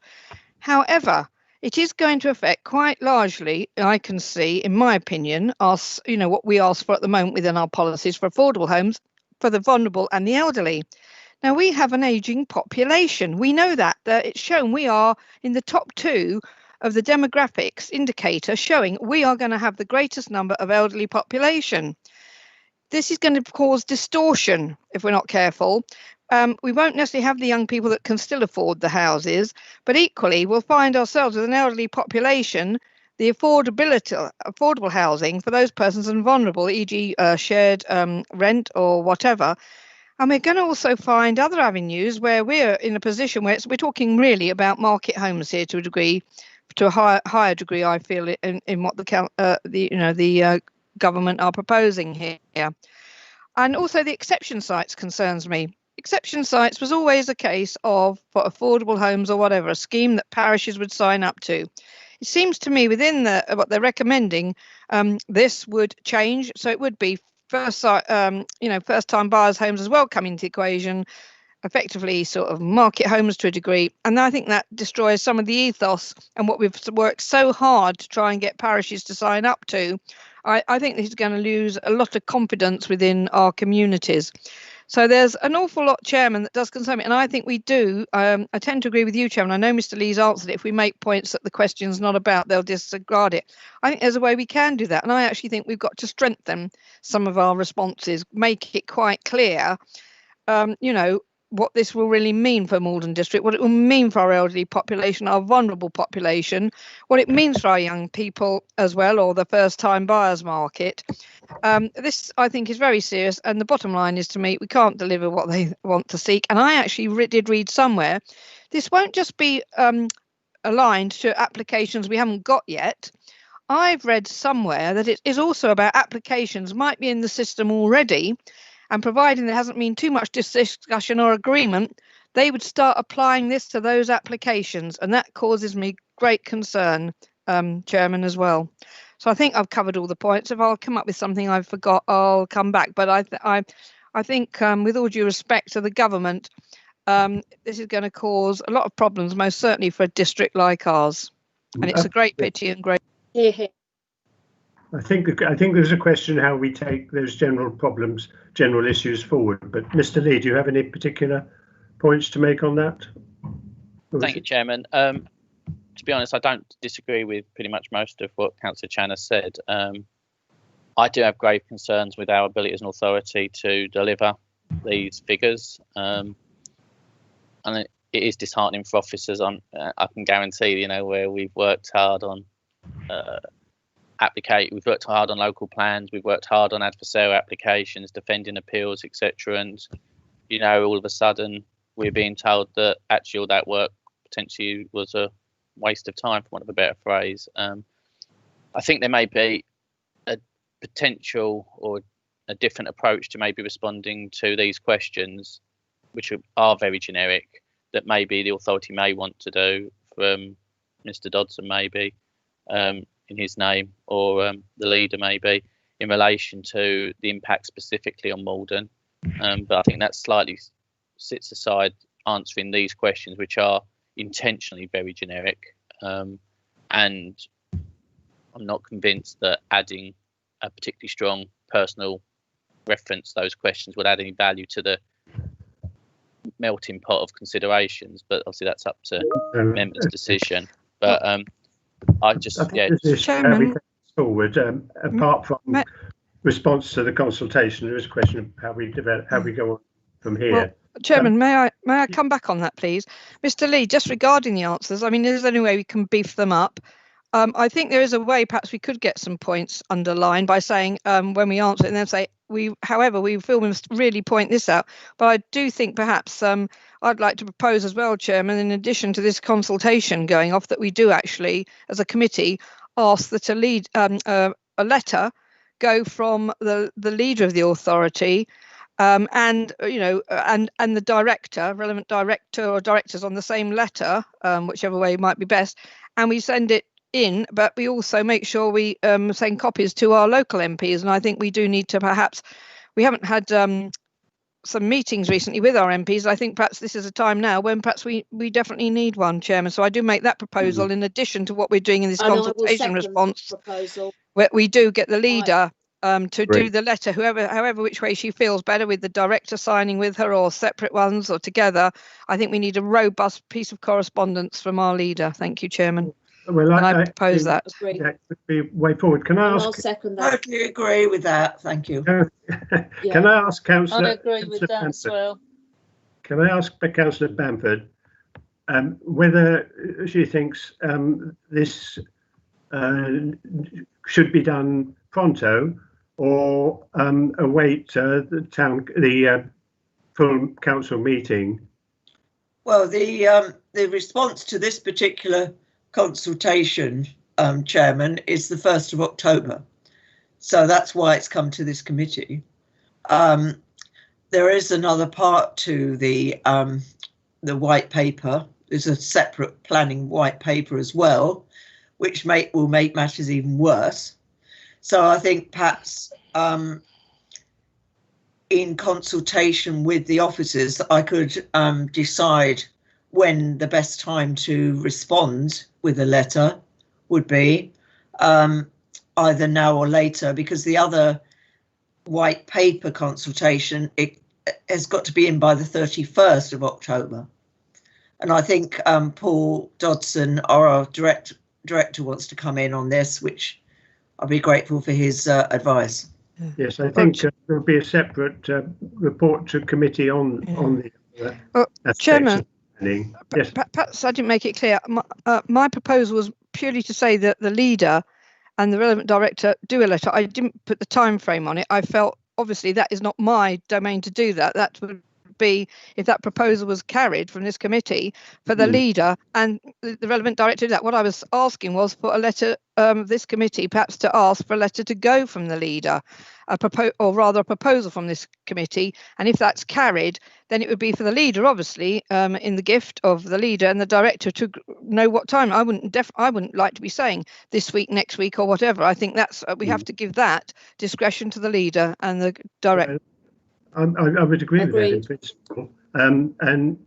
However, it is going to affect quite largely, I can see, in my opinion, us, what we ask for at the moment within our policies for affordable homes for the vulnerable and the elderly. Now, we have an ageing population. We know that it's shown we are in the top 2 of the demographics indicator, showing we are going to have the greatest number of elderly population. This is going to cause distortion if we're not careful. We won't necessarily have the young people that can still afford the houses, but equally we'll find ourselves with an elderly population, the affordable housing for those persons and vulnerable, e.g. Shared rent or whatever. And we're going to also find other avenues where we're in a position where we're talking really about market homes here to a degree, to a higher degree, I feel, in what the government are proposing here. And also the exception sites concerns me. Exception sites was always a case of, for affordable homes or whatever, a scheme that parishes would sign up to. It seems to me within what they're recommending, this would change. So it would be first-time buyers' homes as well come into the equation, effectively sort of market homes to a degree. And I think that destroys some of the ethos and what we've worked so hard to try and get parishes to sign up to. I think this is going to lose a lot of confidence within our communities. So there's an awful lot, Chairman, that does concern me. And I think we do. I tend to agree with you, Chairman. I know Mr. Lee's answered it. If we make points that the question's not about, they'll disregard it. I think there's a way we can do that. And I actually think we've got to strengthen some of our responses, make it quite clear, what this will really mean for Malden District, what it will mean for our elderly population, our vulnerable population, what it means for our young people as well, or the first-time buyers market. This, I think, is very serious. And the bottom line is, to me, we can't deliver what they want to seek. And I actually did read somewhere, this won't just be aligned to applications we haven't got yet. I've read somewhere that it is also about applications might be in the system already, and providing there hasn't been too much discussion or agreement, they would start applying this to those applications, and that causes me great concern, Chairman, as well. So I think I've covered all the points. If I'll come up with something I forgot, I'll come back. But I think, with all due respect to the government, this is going to cause a lot of problems, most certainly for a district like ours. And it's a great pity and great. I think there's a question how we take those general problems, general issues forward. But Mr. Lee, do you have any particular points to make on that? Thank you, Chairman. To be honest, I don't disagree with pretty much most of what Councillor Chan has said. I do have grave concerns with our ability as an authority to deliver these figures, and it is disheartening for officers. I can guarantee, where we've worked hard on we've worked hard on local plans, we've worked hard on adversarial applications, defending appeals, etc. And all of a sudden we're being told that actually all that work potentially was a waste of time, for want of a better phrase. I think there may be a potential or a different approach to maybe responding to these questions, which are very generic, that maybe the authority may want to do from Mr. Dodson, maybe in his name, or the leader maybe, in relation to the impact specifically on Malden. But I think that slightly sits aside answering these questions, which are intentionally very generic, and I'm not convinced that adding a particularly strong personal reference to those questions would add any value to the melting pot of considerations. But obviously that's up to members' decision. But I just Chairman, forward. Apart from response to the consultation, there is a question of how we go on from here. Well, Chairman, may I come back on that, please? Mr. Lee, just regarding the answers, I mean, is there any way we can beef them up? I think there is a way perhaps we could get some points underlined by saying when we answer it and then say, however, we feel we must really point this out. But I do think perhaps I'd like to propose as well, Chairman, in addition to this consultation going off, that we do actually, as a committee, ask that a letter go from the leader of the authority and the director, relevant director or directors on the same letter, whichever way might be best, and we send it in, but we also make sure we send copies to our local MPs. And I think we do need to we haven't had some meetings recently with our MPs. I think perhaps this is a time now when perhaps we definitely need one, Chairman. So I do make that proposal in addition to what we're doing in this consultation response, where we do get the leader to do the letter, however which way she feels better, with the director signing with her or separate ones or together. I think we need a robust piece of correspondence from our leader. Thank you, Chairman. Well, I propose that. That would be way forward. Can I ask? I'll second that. Totally agree with that. Thank you. Can I ask Councillor? I agree with that as well. Can I ask Councillor Bamford whether she thinks this should be done pronto, or await the full council meeting? Well, the response to this particular consultation, Chairman, is the 1st of October. So that's why it's come to this committee. There is another part to the white paper. There's a separate planning white paper as well, which will make matters even worse. So I think perhaps in consultation with the officers, I could decide when the best time to respond with a letter would be, either now or later, because the other white paper consultation, it has got to be in by the 31st of October. And I think Paul Dodson, our director, wants to come in on this, which I'll be grateful for his advice. Yes, I think there will be a separate report to committee on the Chairman. Yes. Perhaps I didn't make it clear. My proposal was purely to say that the leader and the relevant director do a letter. I didn't put the time frame on it. I felt obviously that is not my domain to do that. That would be, if that proposal was carried from this committee, for the leader and the relevant director to do that. What I was asking was for a letter, this committee perhaps to ask for a letter to go from the leader, a proposal from this committee, and if that's carried, then it would be for the leader, obviously, in the gift of the leader and the director to know what time. I wouldn't like to be saying this week, next week, or whatever. I think that's we have to give that discretion to the leader and the director. I would agree with that in principle. Then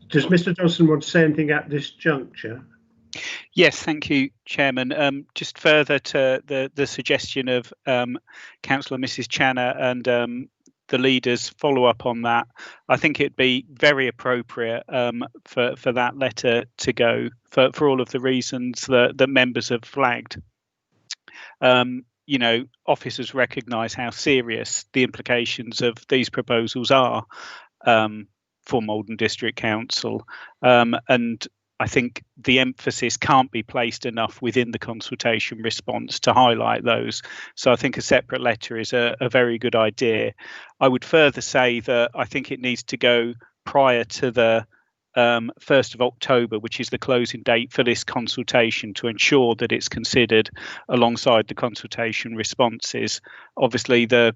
does Mr. Dodson want to say anything at this juncture? Yes, thank you, Chairman. Just further to the suggestion of Councillor Mrs. Channer and the leaders follow up on that, I think it'd be very appropriate for that letter to go for all of the reasons that members have flagged. You know, officers recognise how serious the implications of these proposals are for Malden District Council, and I think the emphasis can't be placed enough within the consultation response to highlight those. So I think a separate letter is a very good idea. I would further say that I think it needs to go prior to the 1st of October, which is the closing date for this consultation, to ensure that it's considered alongside the consultation responses. Obviously, the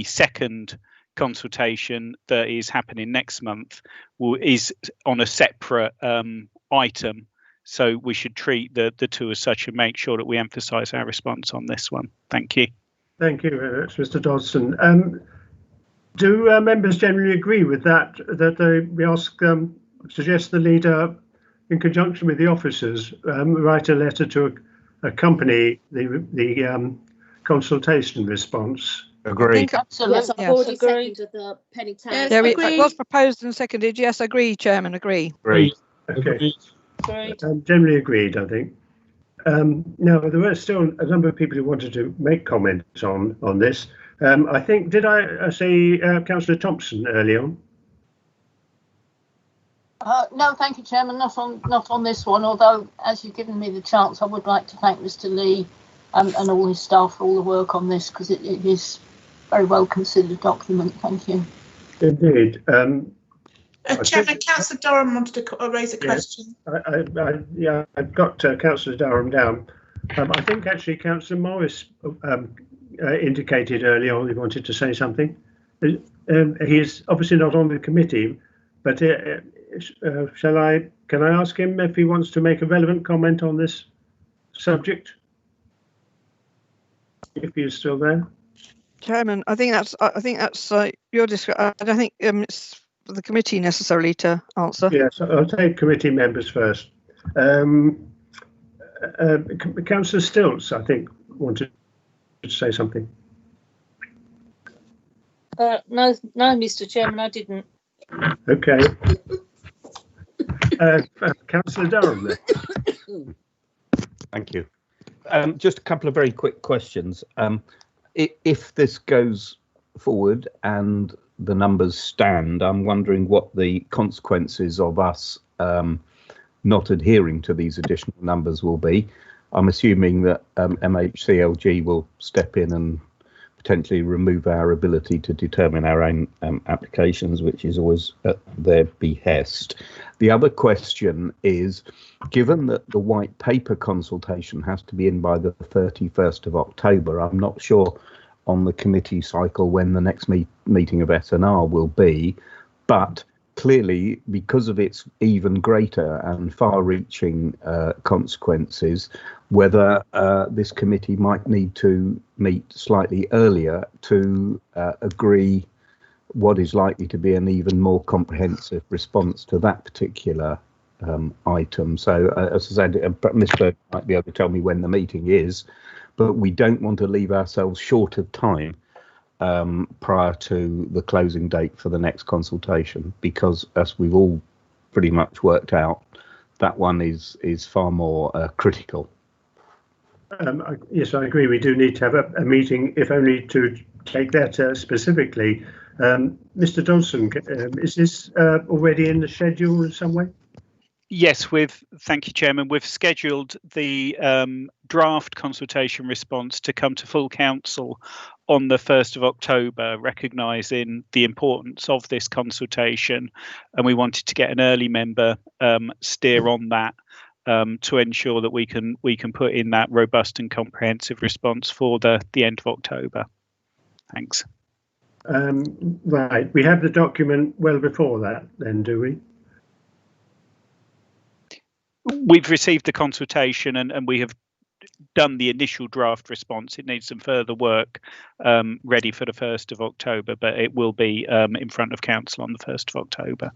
second consultation that is happening next month is on a separate item, so we should treat the two as such and make sure that we emphasise our response on this one. Thank you. Thank you very much, Mr. Dodson. Do members generally agree with that? That we suggest the leader, in conjunction with the officers, write a letter to accompany the consultation response. Agree. Absolutely. Yes, I've already seconded the Penny Town. Yes, it was proposed and seconded. Yes, agree, Chairman. Agree. Agreed. Okay. Generally agreed, I think. Now, there were still a number of people who wanted to make comments on this. I think, did I see Councillor Thompson early on? No, thank you, Chairman. Not on this one. Although, as you've given me the chance, I would like to thank Mr. Lee and all his staff for all the work on this, because it is a very well considered document. Thank you. Indeed. Chairman, Councillor Durham wanted to raise a question. Yeah, I've got Councillor Durham down. I think actually Councillor Morris indicated early on he wanted to say something. He is obviously not on the committee, but can I ask him if he wants to make a relevant comment on this subject? If he is still there. Chairman, I think that's your discretion. I don't think it's for the committee necessarily to answer. Yes, I'll take committee members first. Councillor Stilts, I think, wanted to say something. No, Mr. Chairman, I didn't. Okay. Councillor Durham then. Thank you. Just a couple of very quick questions. If this goes forward and the numbers stand, I'm wondering what the consequences of us not adhering to these additional numbers will be. I'm assuming that MHCLG will step in and potentially remove our ability to determine our own applications, which is always at their behest. The other question is, given that the white paper consultation has to be in by the 31st of October, I'm not sure on the committee cycle when the next meeting of SNR will be, but clearly because of its even greater and far-reaching consequences, whether this committee might need to meet slightly earlier to agree what is likely to be an even more comprehensive response to that particular item. So as I said, Ms. Bird might be able to tell me when the meeting is, but we don't want to leave ourselves short of time prior to the closing date for the next consultation, because as we've all pretty much worked out, that one is far more critical. Yes, I agree. We do need to have a meeting, if only to take that specifically. Mr. Dodson, is this already in the schedule in some way? Yes, thank you, Chairman. We've scheduled the draft consultation response to come to full council on the 1st of October, recognising the importance of this consultation, and we wanted to get an early member steer on that to ensure that we can put in that robust and comprehensive response for the end of October. Thanks. Right, we have the document well before that, then, do we? We've received the consultation and we have done the initial draft response. It needs some further work ready for the 1st of October, but it will be in front of council on the 1st of October.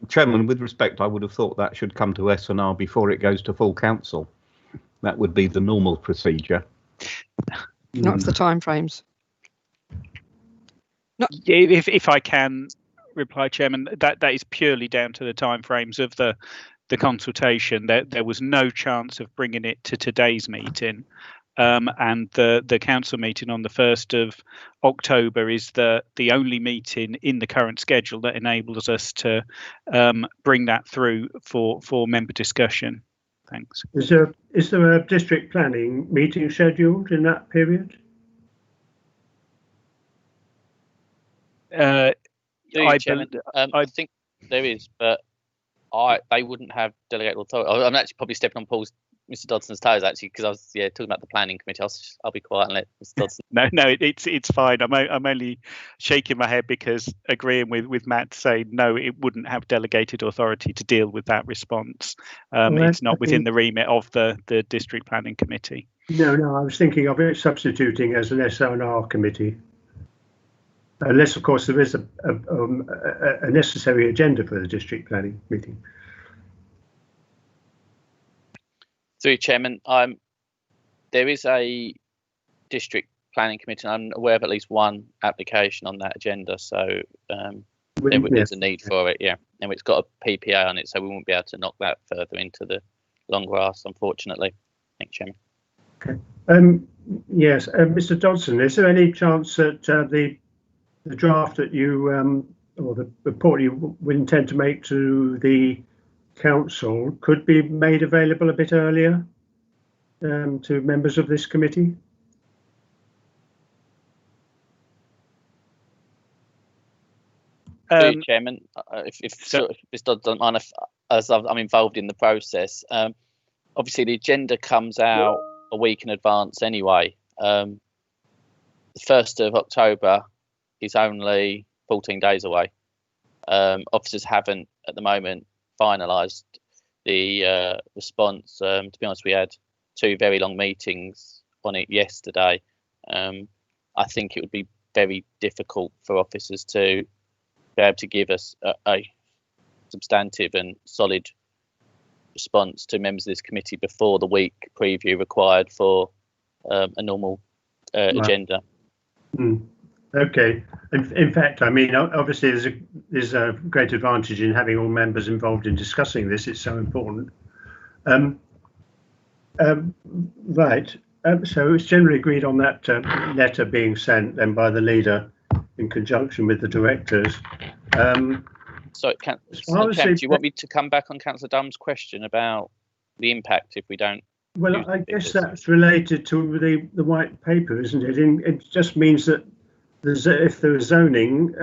Chairman, with respect, I would have thought that should come to S&R before it goes to full council. That would be the normal procedure. Not for the timeframes. If I can reply, Chairman, that is purely down to the timeframes of the consultation. There was no chance of bringing it to today's meeting, and the council meeting on the 1st of October is the only meeting in the current schedule that enables us to bring that through for member discussion. Thanks. Is there a district planning meeting scheduled in that period? I think there is, but they wouldn't have delegated authority. I'm actually probably stepping on Mr. Dodson's toes, actually, because I was talking about the planning committee. I'll be quiet and let Mr. Dodson. No, it's fine. I'm only shaking my head because agreeing with Matt to say no, it wouldn't have delegated authority to deal with that response. It's not within the remit of the district planning committee. No, I was thinking of it substituting as an S&R committee. Unless, of course, there is a necessary agenda for the district planning meeting. Through Chairman, there is a district planning committee, and I'm aware of at least one application on that agenda, so there's a need for it, yeah. And it's got a PPA on it, so we won't be able to knock that further into the long grass, unfortunately. Thanks, Chairman. Okay. Yes, Mr. Dodson, is there any chance that the draft that you or the report you would intend to make to the council could be made available a bit earlier to members of this committee? Chairman, if Mr. Dodson doesn't mind, as I'm involved in the process, obviously the agenda comes out a week in advance anyway. The 1st of October is only 14 days away. Officers haven't at the moment finalised the response. To be honest, we had 2 very long meetings on it yesterday. I think it would be very difficult for officers to be able to give us a substantive and solid response to members of this committee before the week preview required for a normal agenda. Okay. In fact, I mean, obviously there's a great advantage in having all members involved in discussing this. It's so important. Right. So it's generally agreed on that letter being sent then by the leader in conjunction with the directors. So, do you want me to come back on Councillor Dumm's question about the impact if we don't? Well, I guess that's related to the white paper, isn't it? It just means that if there was zoning,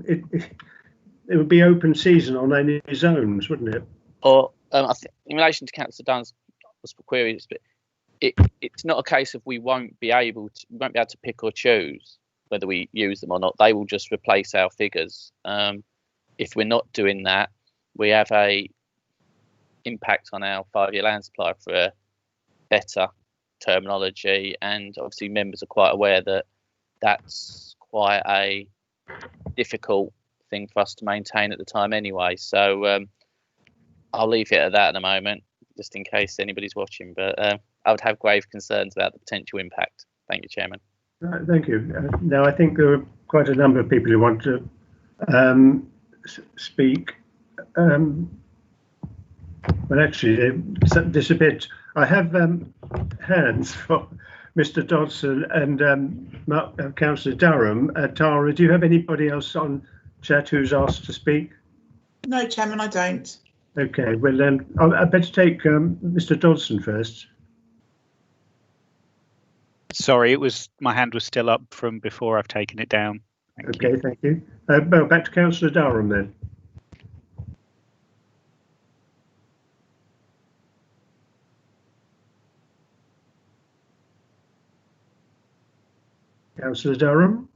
it would be open season on any zones, wouldn't it? Or I think in relation to Councillor Dunn's queries, but it's not a case of we won't be able to pick or choose whether we use them or not. They will just replace our figures. If we're not doing that, we have a impact on our 5-year land supply for a better terminology, and obviously members are quite aware that that's quite a difficult thing for us to maintain at the time anyway. So I'll leave it at that at the moment, just in case anybody's watching, but I would have grave concerns about the potential impact. Thank you, Chairman. Thank you. Now, I think there are quite a number of people who want to speak. But actually, they disappeared. I have hands for Mr. Dodson and Councillor Durham. Tara, do you have anybody else on chat who's asked to speak? No, Chairman, I don't. Okay, well then, I better take Mr. Dodson first. Sorry, my hand was still up from before. I've taken it down. Thank you. Well, back to Councillor Durham then. Councillor Durham.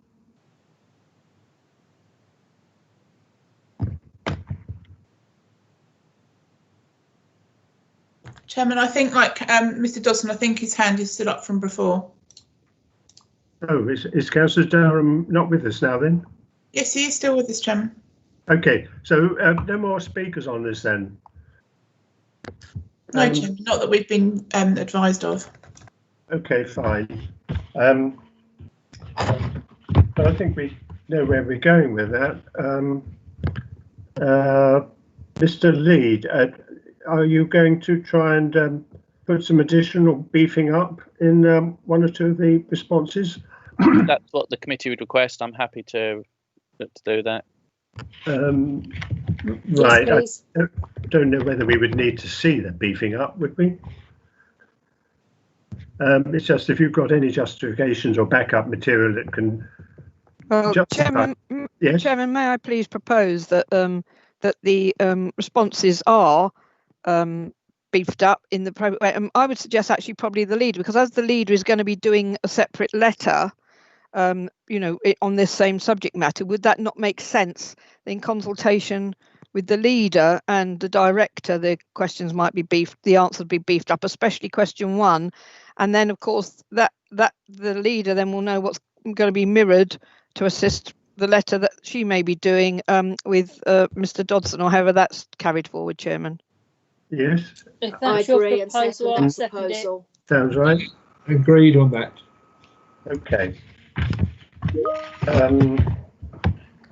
Chairman, I think like Mr. Dodson, I think his hand is still up from before. Oh, is Councillor Durham not with us now then? Yes, he is still with us, Chairman. Okay, so no more speakers on this then? No, Chairman, not that we've been advised of. Okay, fine. But I think we know where we're going with that. Mr. Lead, are you going to try and put some additional beefing up in one or two of the responses? That's what the committee would request. I'm happy to do that. Right. Yes, I don't know whether we would need to see the beefing up, would we? It's just if you've got any justifications or backup material that can. Chairman, yes? Chairman, may I please propose that that the responses are beefed up in the private way? I would suggest actually probably the leader, because as the leader is going to be doing a separate letter, you know, on this same subject matter, would that not make sense in consultation with the leader and the director? The questions might be beefed, the answers be beefed up, especially question 1, and then of course that the leader then will know what's going to be mirrored to assist the letter that she may be doing with Mr. Dodson, or however that's carried forward, Chairman. Yes. If I that's your agree and proposal, second I'll that second it. proposal. Sounds right. Agreed on that. Okay.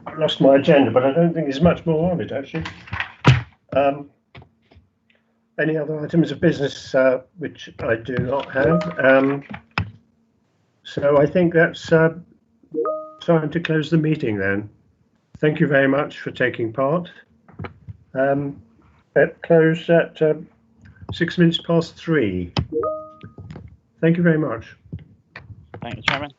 I lost my agenda, but I don't think there's much more on it actually. Any other items of business which I do not have? So I think that's time to close the meeting then. Thank you very much for taking part. It closed at 6 minutes past 3. Thank you very much. Thank you, Chairman.